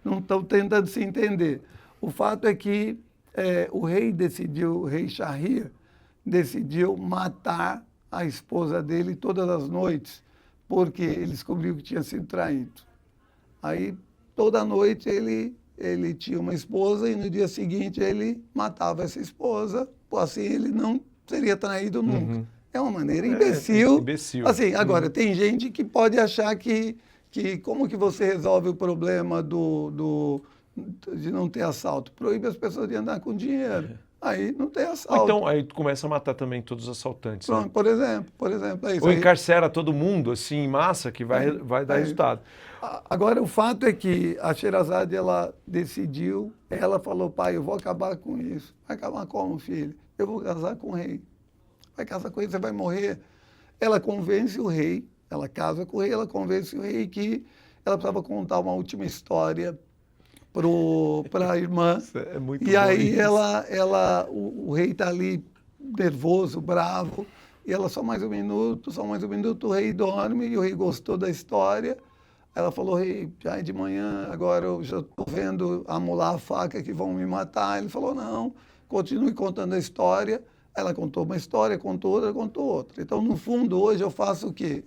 S2: não estão tentando se entender. O fato é que o rei Shahir, decidiu matar a esposa dele todas as noites, porque ele descobriu que tinha sido traído. Aí, toda noite, ele tinha uma esposa e no dia seguinte ele matava essa esposa, assim ele não seria traído nunca. É uma maneira imbecil. Assim, agora, tem gente que pode achar que como que você resolve o problema de não ter assalto, proíbe as pessoas de andar com dinheiro. Aí não tem
S1: Ou
S2: assalto.
S1: então, aí tu começa a matar também todos os assaltantes.
S2: Pronto,
S1: Né?
S2: por exemplo, é isso.
S1: Ou
S2: Aí,
S1: encarcera todo mundo, assim, em massa, que vai dar resultado.
S2: agora, o fato é que a Sherazade, ela decidiu, ela falou, pai, eu vou acabar com isso. Vai acabar como, filho? Eu vou casar com o rei. Vai casar com ele, você vai morrer. Ela convence o rei, ela casa com o rei, ela convence o rei que ela precisava contar uma última história para a irmã.
S1: É muito
S2: E
S1: bom
S2: aí
S1: isso.
S2: o rei está ali nervoso, bravo, e ela só mais um minuto, o rei dorme, e o rei gostou da história. Ela falou, rei, já é de manhã, agora eu já estou vendo amolar a faca que vão me matar. Ele falou, não, continue contando a história. Ela contou uma história, contou outra, contou outra. Então, no fundo, hoje eu faço o quê?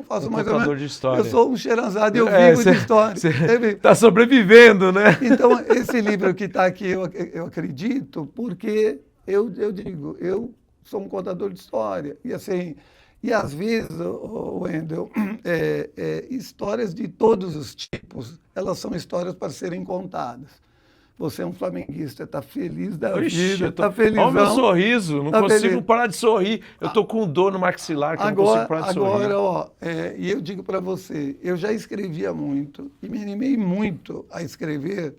S2: Faço mais ou
S1: contador
S2: menos.
S1: de história.
S2: Eu sou um Sherazade, eu vivo de história.
S1: Você está sobrevivendo, né?
S2: Então, esse livro que está aqui, eu acredito, porque eu digo, eu sou um contador de história. E assim, e às vezes, Wendel, histórias de todos os tipos, elas são histórias para serem contadas. Você é um flamenguista, está feliz da vida, está felizão.
S1: Olha o meu sorriso, não
S2: tá
S1: consigo
S2: feliz.
S1: parar de sorrir. Eu estou com dor no maxilar, que eu não consigo parar de sorrir.
S2: Agora, e eu digo para você, eu já escrevia muito e me animei muito a escrever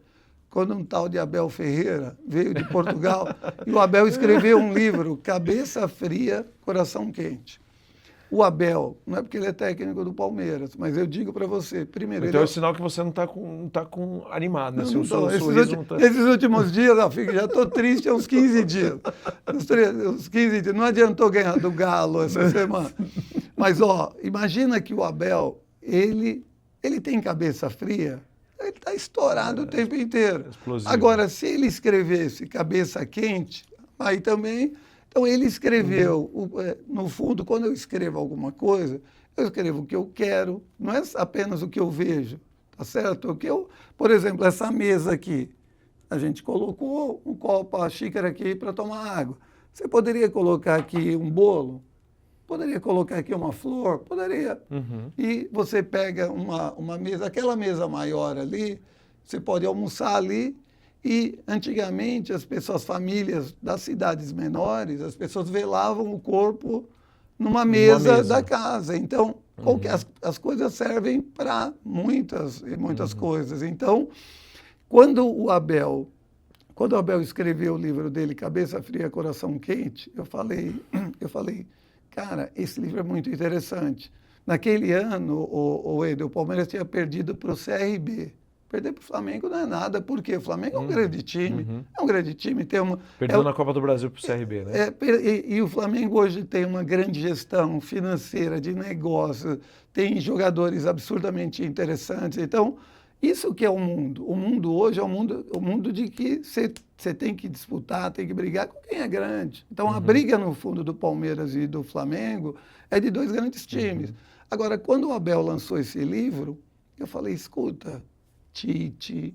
S2: quando um tal de Abel Ferreira veio de Portugal e o Abel escreveu um livro, Cabeça Fria, Coração Quente. O Abel, não é porque ele é técnico do Palmeiras, mas eu digo para você, primeiro...
S1: Então é sinal que você não está com animado, né?
S2: Esses últimos dias, já estou triste há uns 15 dias. Uns 15 dias. Não adiantou ganhar do Galo essa semana. Mas, imagina que o Abel, ele tem cabeça fria, ele está estourado o tempo inteiro.
S1: Explosivo.
S2: Agora, se ele escrevesse cabeça quente, aí também... Então, ele escreveu, no fundo, quando eu escrevo alguma coisa, eu escrevo o que eu quero, não é apenas o que eu vejo, tá certo? Por exemplo, essa mesa aqui, a gente colocou um copo, a xícara aqui para tomar água. Você poderia colocar aqui um bolo? Poderia colocar aqui uma flor? Poderia. E você pega uma mesa, aquela mesa maior ali, você pode almoçar ali. E, antigamente, as famílias das cidades menores, as pessoas velavam o corpo numa mesa da casa. Então, as coisas servem para muitas coisas. Então, quando o Abel escreveu o livro dele, Cabeça Fria, Coração Quente, eu falei, cara, esse livro é muito interessante. Naquele ano, o Palmeiras tinha perdido para o CRB. Perder para o Flamengo não é nada, porque o Flamengo é um grande time. É um grande time.
S1: Perdeu na Copa do Brasil para o CRB, né?
S2: E o Flamengo hoje tem uma grande gestão financeira, de negócio, tem jogadores absurdamente interessantes. Então, isso que é o mundo. O mundo hoje é o mundo de que você tem que disputar, tem que brigar com quem é grande. Então, a briga, no fundo, do Palmeiras e do Flamengo é de dois grandes times. Agora, quando o Abel lançou esse livro, eu falei, escuta... Tite,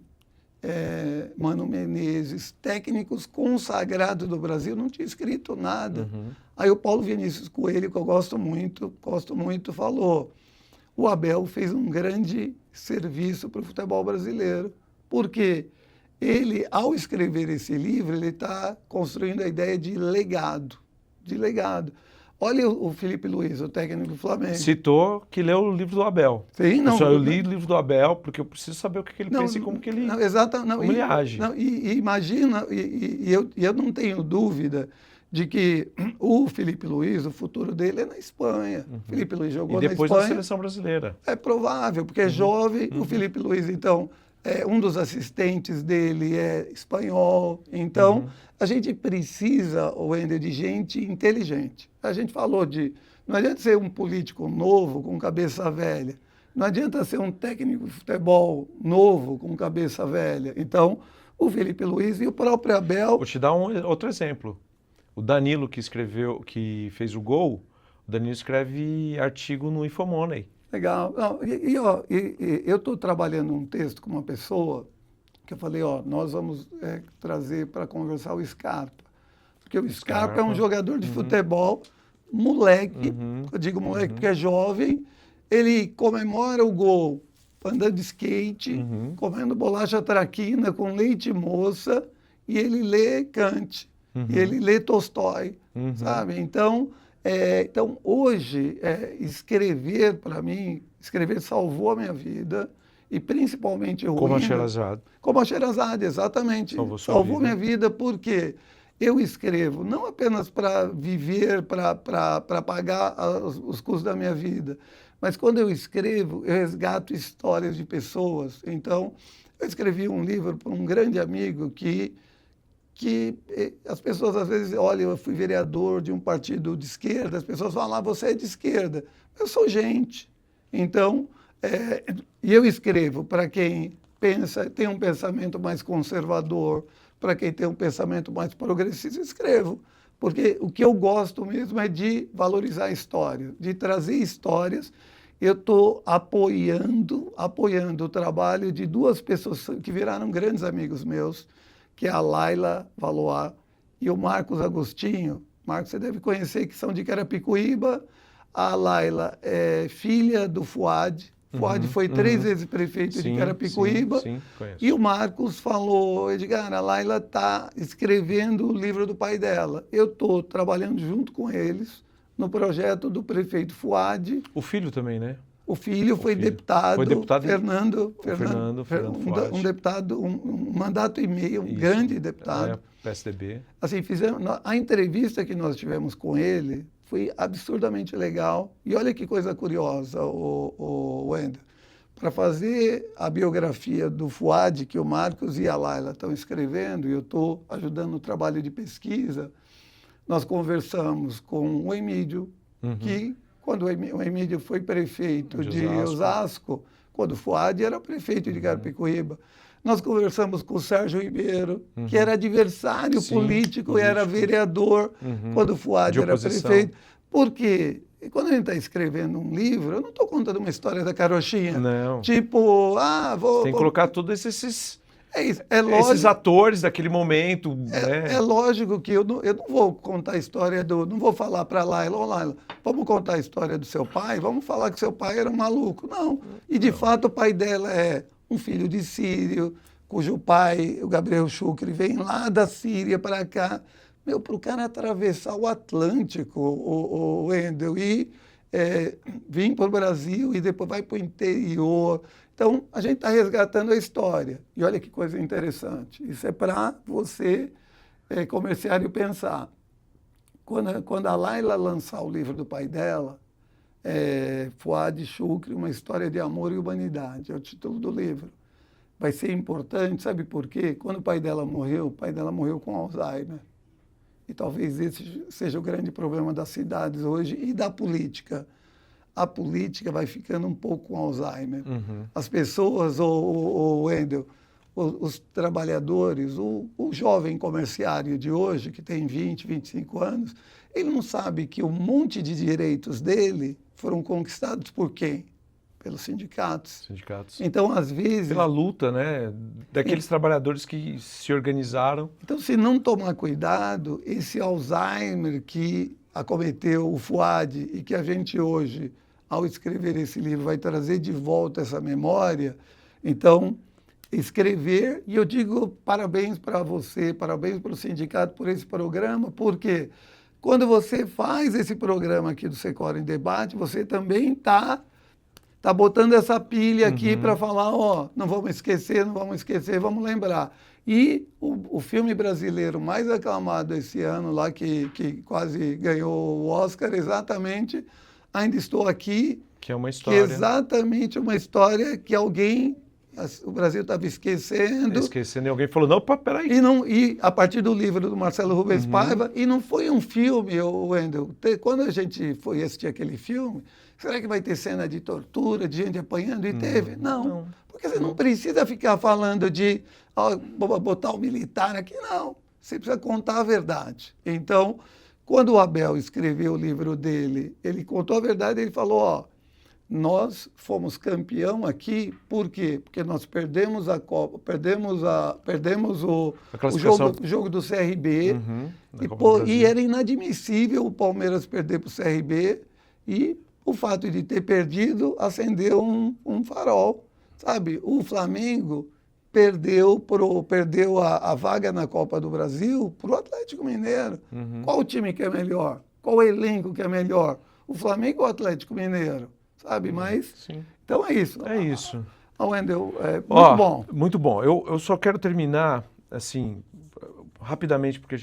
S2: Mano Menezes, técnicos consagrados do Brasil, não tinha escrito nada. Aí o Paulo Vinícius Coelho, que eu gosto muito, falou, o Abel fez um grande serviço para o futebol brasileiro, porque ele, ao escrever esse livro, ele está construindo a ideia de legado. Olha o Felipe Luiz, o técnico do Flamengo.
S1: Citou que leu o livro do Abel.
S2: Sim, não.
S1: Eu li o livro do Abel porque eu preciso saber o que ele pensa e como que ele, como ele age.
S2: E imagina, eu não tenho dúvida de que o Felipe Luiz, o futuro dele é na Espanha. Felipe Luiz jogou na Espanha.
S1: E depois na seleção brasileira.
S2: É provável, porque é jovem. O Felipe Luiz, então, um dos assistentes dele é espanhol. Então, a gente precisa, Wendel, de gente inteligente. A gente falou não adianta ser um político novo com cabeça velha. Não adianta ser um técnico de futebol novo com cabeça velha. Então, o Felipe Luiz e o próprio Abel...
S1: Vou te dar outro exemplo. O Danilo, que fez o gol, o Danilo escreve artigo no Infomoney.
S2: Legal. Não, eu estou trabalhando um texto com uma pessoa que eu falei, nós vamos trazer para conversar o Scarpa. Porque o Scarpa é um jogador de futebol, moleque, eu digo moleque porque é jovem, ele comemora o gol andando de skate, comendo bolacha traquina com leite moça, e ele lê Kant, e ele lê Tolstói, sabe? Então, hoje, escrever para mim, escrever salvou a minha vida, e principalmente o
S1: Como a Sherazade.
S2: Como a Sherazade, exatamente. Salvou minha vida porque eu escrevo não apenas para viver, para pagar os custos da minha vida, mas quando eu escrevo, eu resgato histórias de pessoas. Então, eu escrevi um livro para um grande amigo que as pessoas às vezes, olha, eu fui vereador de um partido de esquerda, as pessoas falam, ah, você é de esquerda. Eu sou gente. Então, e eu escrevo para quem tem um pensamento mais conservador, para quem tem um pensamento mais progressista, escrevo. Porque o que eu gosto mesmo é de valorizar a história, de trazer histórias. Eu estou apoiando o trabalho de duas pessoas que viraram grandes amigos meus, que é a Laila Valois e o Marcos Agostinho. Marcos, você deve conhecer, que são de Carapicuíba. A Laila é filha do Fuad. Fuad foi 3 vezes prefeito de Carapicuíba.
S1: Sim, conheço.
S2: E o Marcos falou, Edgar, a Laila está escrevendo o livro do pai dela. Eu estou trabalhando junto com eles no projeto do prefeito Fuad.
S1: O filho também, né?
S2: O filho foi deputado, Fernando Fuad. Um deputado, um mandato e meio, um grande deputado.
S1: PSDB.
S2: Assim, a entrevista que nós tivemos com ele foi absurdamente legal. E olha que coisa curiosa, o Wendel. Para fazer a biografia do Fuad, que o Marcos e a Laila estão escrevendo, e eu estou ajudando no trabalho de pesquisa, nós conversamos com o Emílio, que quando o Emílio foi prefeito de Osasco, quando o Fuad era prefeito de Carapicuíba. Nós conversamos com o Sérgio Ribeiro, que era adversário político, era vereador, quando o Fuad era prefeito. Por quê? E quando a gente está escrevendo um livro, eu não estou contando uma história da carochinha.
S1: Não.
S2: Tipo,
S1: tem que colocar todos esses...
S2: lógico,
S1: esses atores daquele momento.
S2: É lógico que eu não vou contar a história não vou falar para Laila, Laila, vamos contar a história do seu pai, vamos falar que seu pai era um maluco. Não. E de fato o pai dela é um filho de sírio, cujo pai, o Gabriel Chucre, vem lá da Síria para cá. Para o cara atravessar o Atlântico, o Wendel, e vir para o Brasil e depois vai para o interior. Então, a gente está resgatando a história. E olha que coisa interessante. Isso é para você, comerciário, pensar. Quando a Laila lançar o livro do pai dela, Fuad Chucre, Uma História de Amor e Humanidade, é o título do livro. Vai ser importante, sabe por quê? Quando o pai dela morreu com Alzheimer. E talvez esse seja o grande problema das cidades hoje e da política. A política vai ficando um pouco com Alzheimer. As pessoas, o Wendel, os trabalhadores, o jovem comerciário de hoje, que tem 20, 25 anos, ele não sabe que um monte de direitos dele foram conquistados por quem? Pelos sindicatos. Então, às vezes...
S1: Pela luta, né? Daqueles trabalhadores que se organizaram.
S2: Então, se não tomar cuidado, esse Alzheimer que acometeu o Fuad e que a gente hoje, ao escrever esse livro, vai trazer de volta essa memória. Então, escrever, e eu digo parabéns para você, parabéns para o sindicato por esse programa, porque quando você faz esse programa aqui do Secor em Debate, você também está botando essa pilha aqui para falar, não vamos esquecer, vamos lembrar. E o filme brasileiro mais aclamado esse ano, lá que quase ganhou o Oscar, exatamente, Ainda Estou Aqui.
S1: Que é uma história.
S2: Que é exatamente uma história que o Brasil estava esquecendo.
S1: E alguém falou, não, peraí.
S2: E a partir do livro do Marcelo Rubens Paiva, e não foi um filme, Wendel, quando a gente foi assistir aquele filme, será que vai ter cena de tortura, de gente apanhando? E teve? Não. Porque você não precisa ficar falando de botar o militar aqui, não. Você precisa contar a verdade. Então, quando o Abel escreveu o livro dele, ele contou a verdade, ele falou, nós fomos campeão aqui, por quê? Porque nós perdemos a Copa, perdemos o jogo do CRB, e era inadmissível o Palmeiras perder para o CRB, e o fato de ter perdido acendeu um farol Sabe, o Flamengo perdeu a vaga na Copa do Brasil para o Atlético Mineiro. Qual o time que é melhor? Qual o elenco que é melhor? O Flamengo ou o Atlético Mineiro? Sabe, mas...
S1: Sim.
S2: Então é isso.
S1: É isso.
S2: Wendel, muito bom.
S1: Muito bom. Eu só quero terminar, assim, rapidamente, porque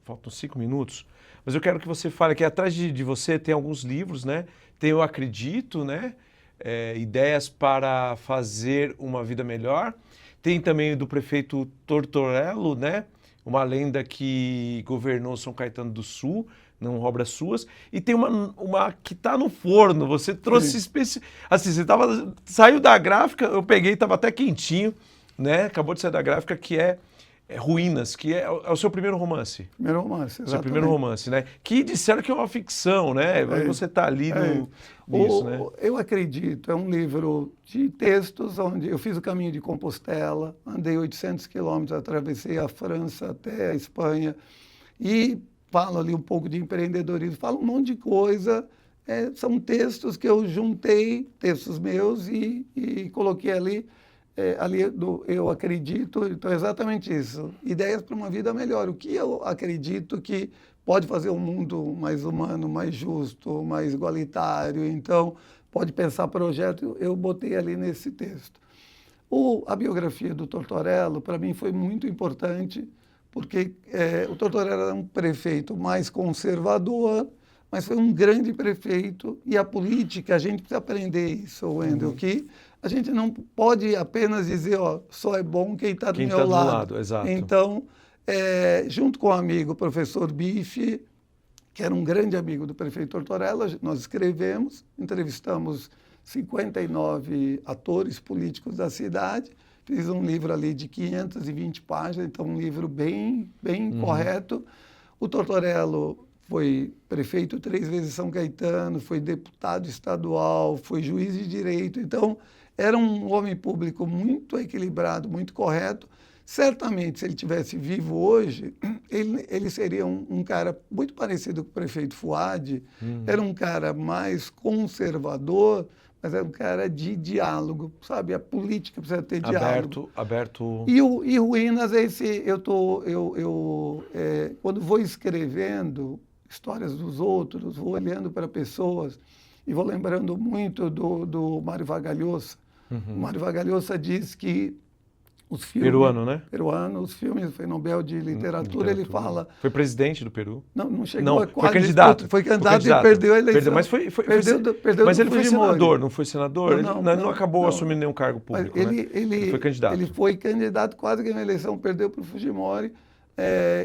S1: faltam 5 minutos, mas eu quero que você fale que atrás de você tem alguns livros, né? Tem Eu Acredito, né? Ideias para fazer uma vida melhor. Tem também o do prefeito Tortorello, né? Uma lenda que governou São Caetano do Sul, não obras suas. E tem uma que está no forno. Você trouxe assim, saiu da gráfica, eu peguei, estava até quentinho, né? Acabou de sair da gráfica, que é Ruínas, que é o seu primeiro romance.
S2: Primeiro romance, exatamente.
S1: Seu primeiro romance, né? Que disseram que é uma ficção, né? Você está ali nisso, né?
S2: Eu Acredito, é um livro de textos onde eu fiz o caminho de Compostela, andei 800 quilômetros, atravessei a França até a Espanha e falo ali um pouco de empreendedorismo, falo um monte de coisa. São textos que eu juntei, textos meus, e coloquei ali. Eu acredito, então é exatamente isso. Ideias para uma vida melhor. O que eu acredito que pode fazer um mundo mais humano, mais justo, mais igualitário. Então, pode pensar projeto, eu botei ali nesse texto. A biografia do Tortorello, para mim, foi muito importante, porque o Tortorello era um prefeito mais conservador, mas foi um grande prefeito, e a política, a gente precisa aprender isso, Wendel, que a gente não pode apenas dizer, só é bom quem está do meu lado.
S1: Exato.
S2: Então, junto com o amigo, o professor Bife, que era um grande amigo do prefeito Tortorello, nós escrevemos, entrevistamos 59 atores políticos da cidade, fiz um livro ali de 520 páginas, então um livro bem correto. O Tortorello foi prefeito 3 vezes em São Caetano, foi deputado estadual, foi juiz de direito. Então, era um homem público muito equilibrado, muito correto. Certamente, se ele tivesse vivo hoje, ele seria um cara muito parecido com o prefeito Fuad. Era um cara mais conservador, mas era um cara de diálogo, sabe? A política precisa ter diálogo.
S1: Aberto.
S2: E Ruínas, quando vou escrevendo histórias dos outros, vou olhando para pessoas e vou lembrando muito do Mário Vargas Llosa. O Mário Vargas Llosa diz que os filmes...
S1: Peruano, né?
S2: Peruano, os filmes, foi Nobel de Literatura, ele fala...
S1: Foi presidente do Peru?
S2: Não chegou a quase...
S1: Foi candidato.
S2: Foi candidato e perdeu a eleição.
S1: Mas mas ele foi senador, não foi senador? Não acabou assumindo nenhum cargo público, ele foi candidato.
S2: Ele foi candidato, quase ganhou a eleição, perdeu para o Fujimori,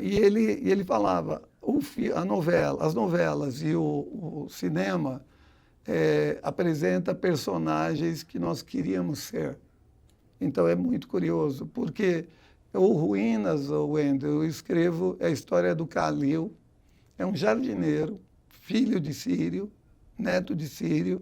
S2: e ele falava, as novelas e o cinema apresenta personagens que nós queríamos ser. Então é muito curioso, porque o Ruínas, Wendel, eu escrevo a história do Calil, é um jardineiro, filho de sírio, neto de sírio.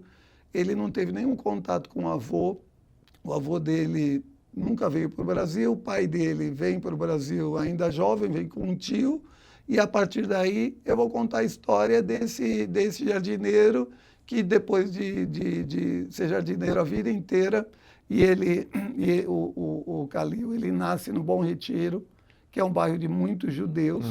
S2: Ele não teve nenhum contato com o avô dele nunca veio para o Brasil, o pai dele vem para o Brasil ainda jovem, vem com um tio, e a partir daí eu vou contar a história desse jardineiro que depois de ser jardineiro a vida inteira, o Calil, ele nasce no Bom Retiro, que é um bairro de muitos judeus,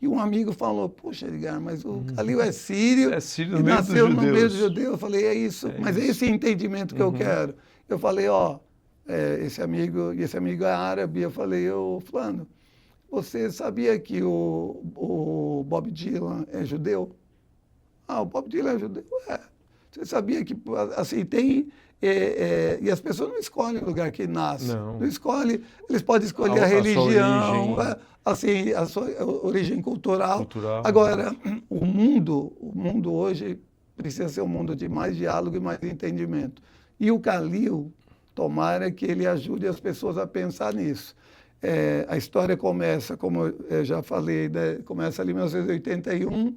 S2: e um amigo falou, poxa, Edgar, mas o Calil é sírio
S1: e
S2: nasceu no meio dos judeus. Eu falei, é isso, mas é esse entendimento que eu quero. Eu falei, esse amigo é árabe. Eu falei, fulano, você sabia que o Bob Dylan é judeu? O Bob Dylan é judeu? Você sabia que, assim, tem... e as pessoas não escolhem o lugar que nascem. Não escolhem. Eles podem escolher a religião, a sua origem cultural. Agora, o mundo hoje precisa ser um mundo de mais diálogo e mais entendimento. E o Calil, tomara que ele ajude as pessoas a pensar nisso. A história começa, como eu já falei, né, começa ali em 1981,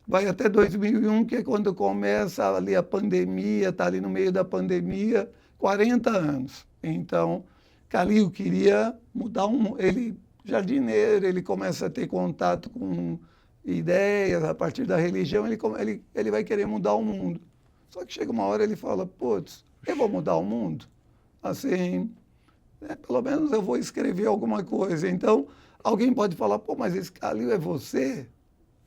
S2: vai até 2001, que é quando começa ali a pandemia, está ali no meio da pandemia, 40 anos. Então, Calil queria mudar ele jardineiro, ele começa a ter contato com ideias, a partir da religião, ele vai querer mudar o mundo. Só que chega uma hora ele fala, putz, Eu vou mudar o mundo? Assim, pelo menos eu vou escrever alguma coisa. Então, alguém pode falar, pô, mas esse Calil é você?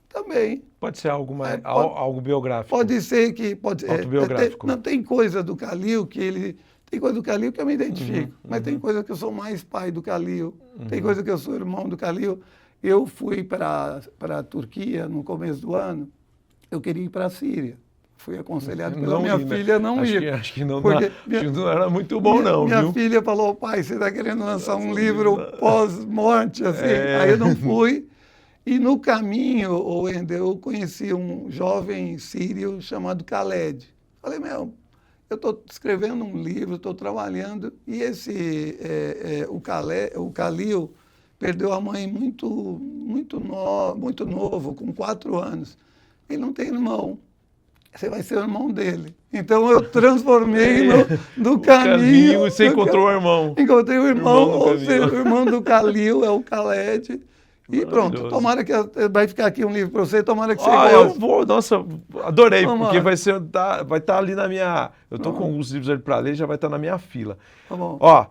S2: Também.
S1: Pode ser algo, algo biográfico.
S2: Pode ser que...
S1: Autobiográfico.
S2: Não tem coisa do Calil que ele... Tem coisa do Calil que eu me identifico, mas tem coisa que eu sou mais pai do Calil, tem coisa que eu sou irmão do Calil. Eu fui para a Turquia no começo do ano, eu queria ir para a Síria. Fui aconselhado pela minha filha a não ir.
S1: Acho que não era muito bom,
S2: minha filha falou, pai, você está querendo lançar um livro pós-morte, assim. Aí eu não fui. E no caminho, Wendel, eu conheci um jovem sírio chamado Khaled. Falei, eu estou escrevendo um livro, estou trabalhando, e o Calil perdeu a mãe muito novo, com 4 anos. Ele não tem irmão. Você vai ser o irmão dele. Então eu transformei no caminho.
S1: Você encontrou o irmão.
S2: Encontrei o irmão, ou seja, o irmão do Calil é o Khaled. E pronto, tomara que vai ficar aqui um livro para você, tomara que você goste.
S1: Eu vou, nossa, adorei, porque vai estar ali na minha... Eu estou com alguns livros ali para ler, já vai estar na minha fila.
S2: Tá bom.
S1: Ó,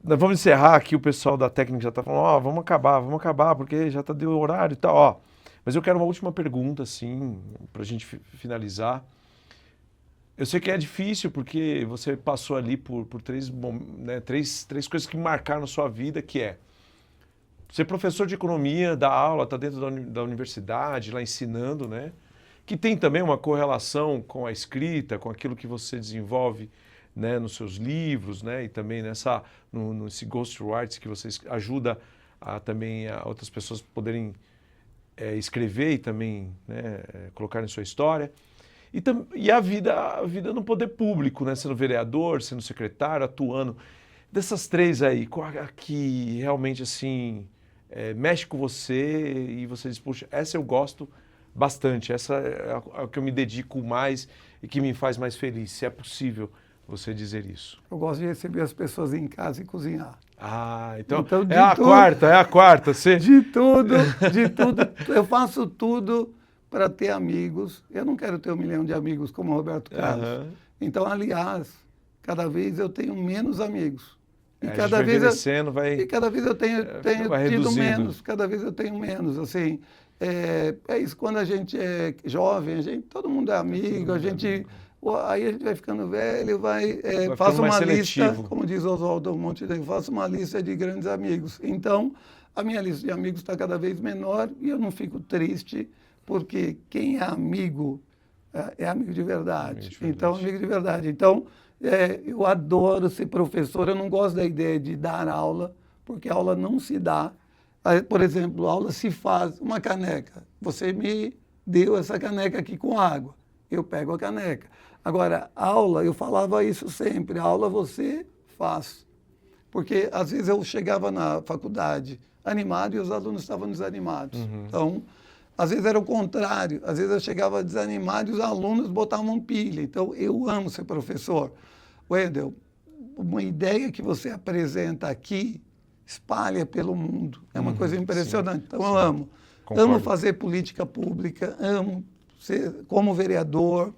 S1: nós vamos encerrar aqui, o pessoal da técnica já está falando, vamos acabar, porque já deu horário e tal, ó. Mas eu quero uma última pergunta, assim, para a gente finalizar. Eu sei que é difícil, porque você passou ali por três coisas que marcaram a sua vida, que é ser professor de economia, dar aula, estar dentro da universidade, lá ensinando, né? Que tem também uma correlação com a escrita, com aquilo que você desenvolve, né, nos seus livros, né? E também nesse ghostwriting que você ajuda também a outras pessoas poderem escrever e também, né, colocar em sua história. E a vida no poder público, né? Sendo vereador, sendo secretário, atuando. Dessas 3 aí, qual a que realmente assim mexe com você e você diz, puxa, essa eu gosto bastante, essa é a que eu me dedico mais e que me faz mais feliz, se é possível você dizer isso?
S2: Eu gosto de receber as pessoas em casa e cozinhar.
S1: Então é a quarta. Você...
S2: De tudo. Eu faço tudo para ter amigos. Eu não quero ter 1 milhão de amigos como o Roberto Carlos. Então, aliás, cada vez eu tenho menos amigos. E cada vez eu tenho tido menos. Cada vez eu tenho menos. Assim, é isso, quando a gente é jovem, todo mundo é amigo, aí a gente vai ficando velho, faço uma lista, como diz Oswaldo Montenegro, faço uma lista de grandes amigos. Então, a minha lista de amigos está cada vez menor e eu não fico triste, porque quem é amigo é amigo de verdade. Então, amigo de verdade. Então, eu adoro ser professor, eu não gosto da ideia de dar aula, porque a aula não se dá. Por exemplo, a aula se faz, uma caneca. Você me deu essa caneca aqui com água, eu pego a caneca. Agora, aula, eu falava isso sempre, aula você faz. Porque às vezes eu chegava na faculdade animado e os alunos estavam desanimados. Então, às vezes era o contrário, às vezes eu chegava desanimado e os alunos botavam pilha. Então, eu amo ser professor. Wendel, uma ideia que você apresenta aqui espalha pelo mundo. É uma coisa impressionante. Sim, então, eu amo. Concordo. Amo fazer política pública, amo ser como vereador,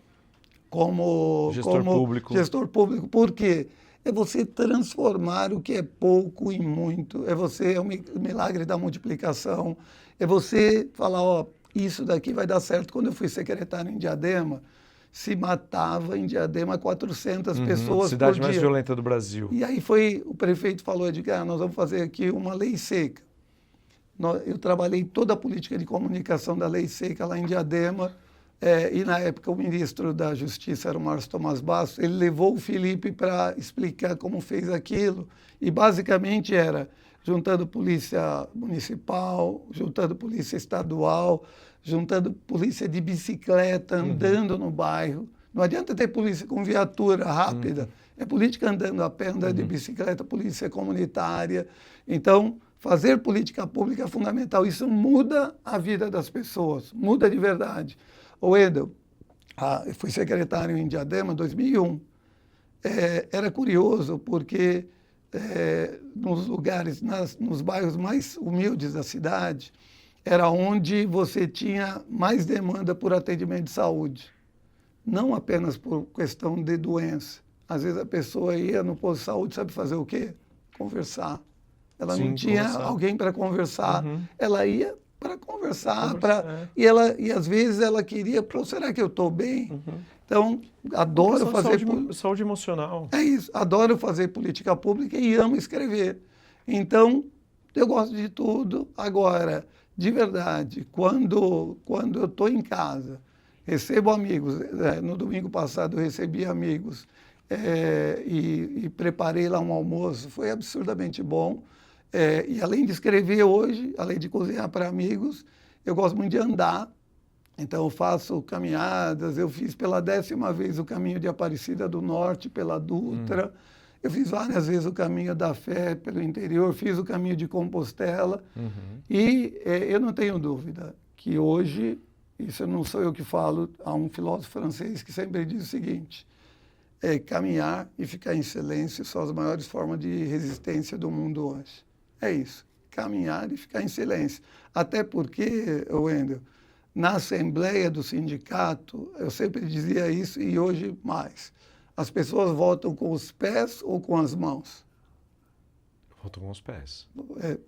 S2: como gestor público. Por quê? É você transformar o que é pouco em muito. É o milagre da multiplicação. É você falar, isso daqui vai dar certo. Quando eu fui secretário em Diadema, se matava em Diadema 400 pessoas por dia.
S1: Cidade mais violenta do Brasil.
S2: E aí o prefeito falou, nós vamos fazer aqui uma lei seca. Eu trabalhei toda a política de comunicação da lei seca lá em Diadema, e na época o ministro da Justiça era o Márcio Tomás Bastos, ele levou o Felipe para explicar como fez aquilo, e basicamente era juntando polícia municipal, juntando polícia estadual, juntando polícia de bicicleta, andando no bairro. Não adianta ter polícia com viatura rápida, é política andando a pé, andando de bicicleta, polícia comunitária. Então, fazer política pública é fundamental. Isso muda a vida das pessoas, muda de verdade. Wendel, eu fui secretário em Diadema em 2001. Era curioso porque nos lugares, nos bairros mais humildes da cidade, era onde você tinha mais demanda por atendimento de saúde. Não apenas por questão de doença. às vezes a pessoa ia no posto de saúde, sabe fazer o quê? Conversar. Ela
S1: Sim,
S2: não tinha
S1: conversar.
S2: alguém para conversar. Ela ia para conversar, e às vezes ela queria, será que eu estou bem? Então, adoro fazer...
S1: Saúde emocional.
S2: É isso, adoro fazer política pública e amo escrever. Então, eu gosto de tudo. Agora, de verdade, quando eu estou em casa, recebo amigos, no domingo passado eu recebi amigos e preparei lá um almoço, foi absurdamente bom. E além de escrever hoje, além de cozinhar para amigos, eu gosto muito de andar. Então, eu faço caminhadas, eu fiz pela 10ª vez o caminho de Aparecida do Norte, pela Dutra. Eu fiz várias vezes o caminho da Fé pelo interior, fiz o caminho de Compostela. E eu não tenho dúvida que hoje, isso não sou eu que falo, há um filósofo francês que sempre diz o seguinte: caminhar e ficar em silêncio são as maiores formas de resistência do mundo hoje. É isso, caminhar e ficar em silêncio. Até porque, Wendel, na Assembleia do Sindicato, eu sempre dizia isso e hoje mais. As pessoas votam com os pés ou com as mãos?
S1: Votam com os pés.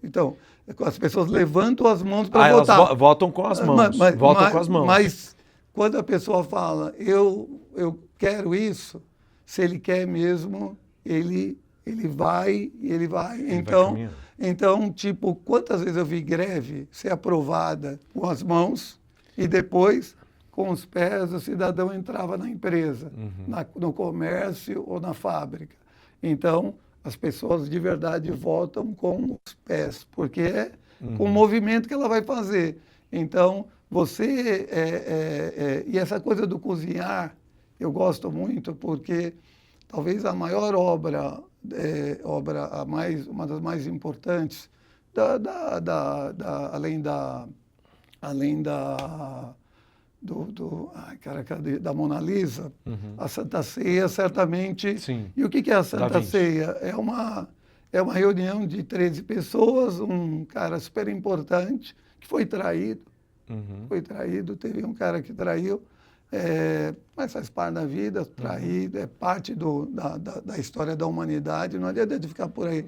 S2: Então, as pessoas levantam as mãos para votar.
S1: Elas votam com as mãos. Votam com as mãos.
S2: Mas quando a pessoa fala, eu quero isso, se ele quer mesmo, ele vai. Então, tipo, quantas vezes eu vi greve ser aprovada com as mãos e depois, com os pés, o cidadão entrava na empresa, no comércio ou na fábrica. Então, as pessoas de verdade votam com os pés, porque é com o movimento que ela vai fazer. Então, e essa coisa do cozinhar, eu gosto muito, porque talvez a maior obra, uma das mais importantes, além da Mona Lisa, a Santa Ceia, certamente.
S1: Sim.
S2: E o que é a Santa Ceia? É uma reunião de 13 pessoas, um cara super importante que foi traído. Teve um cara que traiu, mas faz parte da vida, traído, é parte da história da humanidade, não adianta de ficar por aí.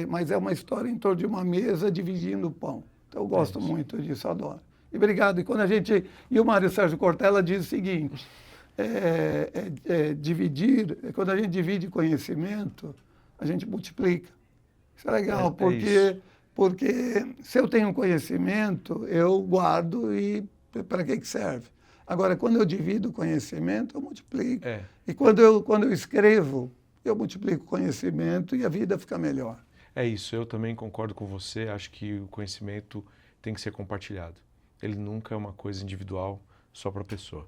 S2: Mas é uma história em torno de uma mesa dividindo o pão. Então, eu gosto muito disso, adoro. E obrigado. E o Mário Sérgio Cortella diz o seguinte: quando a gente divide conhecimento, a gente multiplica. Isso é legal, porque se eu tenho conhecimento, eu guardo e para que serve? Agora, quando eu divido conhecimento, eu multiplico. E quando eu escrevo, eu multiplico conhecimento e a vida fica melhor.
S1: É isso, eu também concordo com você, acho que o conhecimento tem que ser compartilhado. Ele nunca é uma coisa individual, só para a pessoa.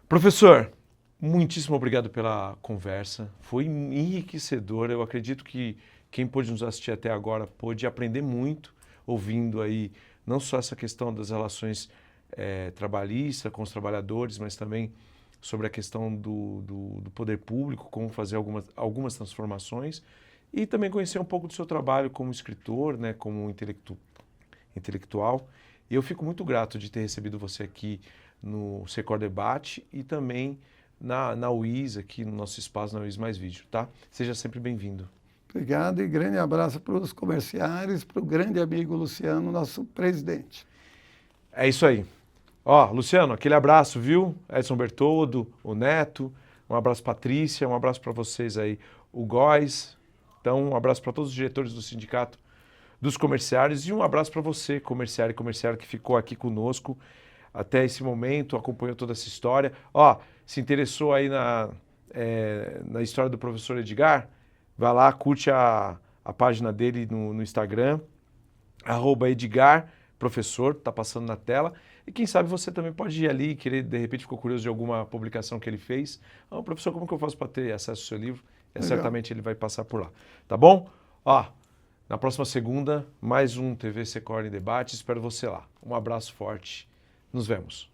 S1: Professor, muitíssimo obrigado pela conversa, foi enriquecedor, eu acredito que quem pôde nos assistir até agora pôde aprender muito, ouvindo aí não só essa questão das relações trabalhistas com os trabalhadores, mas também sobre a questão do poder público, como fazer algumas transformações, e também conhecer um pouco do seu trabalho como escritor, né, como intelectual. E eu fico muito grato de ter recebido você aqui no Secor Debate e também na UIS, aqui no nosso espaço, na UIS Mais Vídeo, tá? Seja sempre bem-vindo.
S2: Obrigado e grande abraço para os comerciários, para o grande amigo Luciano, nosso presidente.
S1: É isso aí. Luciano, aquele abraço, viu? Edson Bertoldo, o Neto, um abraço Patrícia, um abraço para vocês aí, o Góes. Então, um abraço para todos os diretores do Sindicato dos Comerciários e um abraço para você, comerciário e comerciária, que ficou aqui conosco até esse momento, acompanhou toda essa história. Se interessou aí na história do professor Edgar, vai lá, curte a página dele no Instagram, @EdgarProfessor, tá passando na tela. E quem sabe você também pode ir ali e querer, de repente, ficou curioso de alguma publicação que ele fez. Professor, como que eu faço para ter acesso ao seu livro? Certamente ele vai passar por lá. Tá bom? Na próxima segunda, mais um TV Secor em Debate. Espero você lá. Um abraço forte. Nos vemos.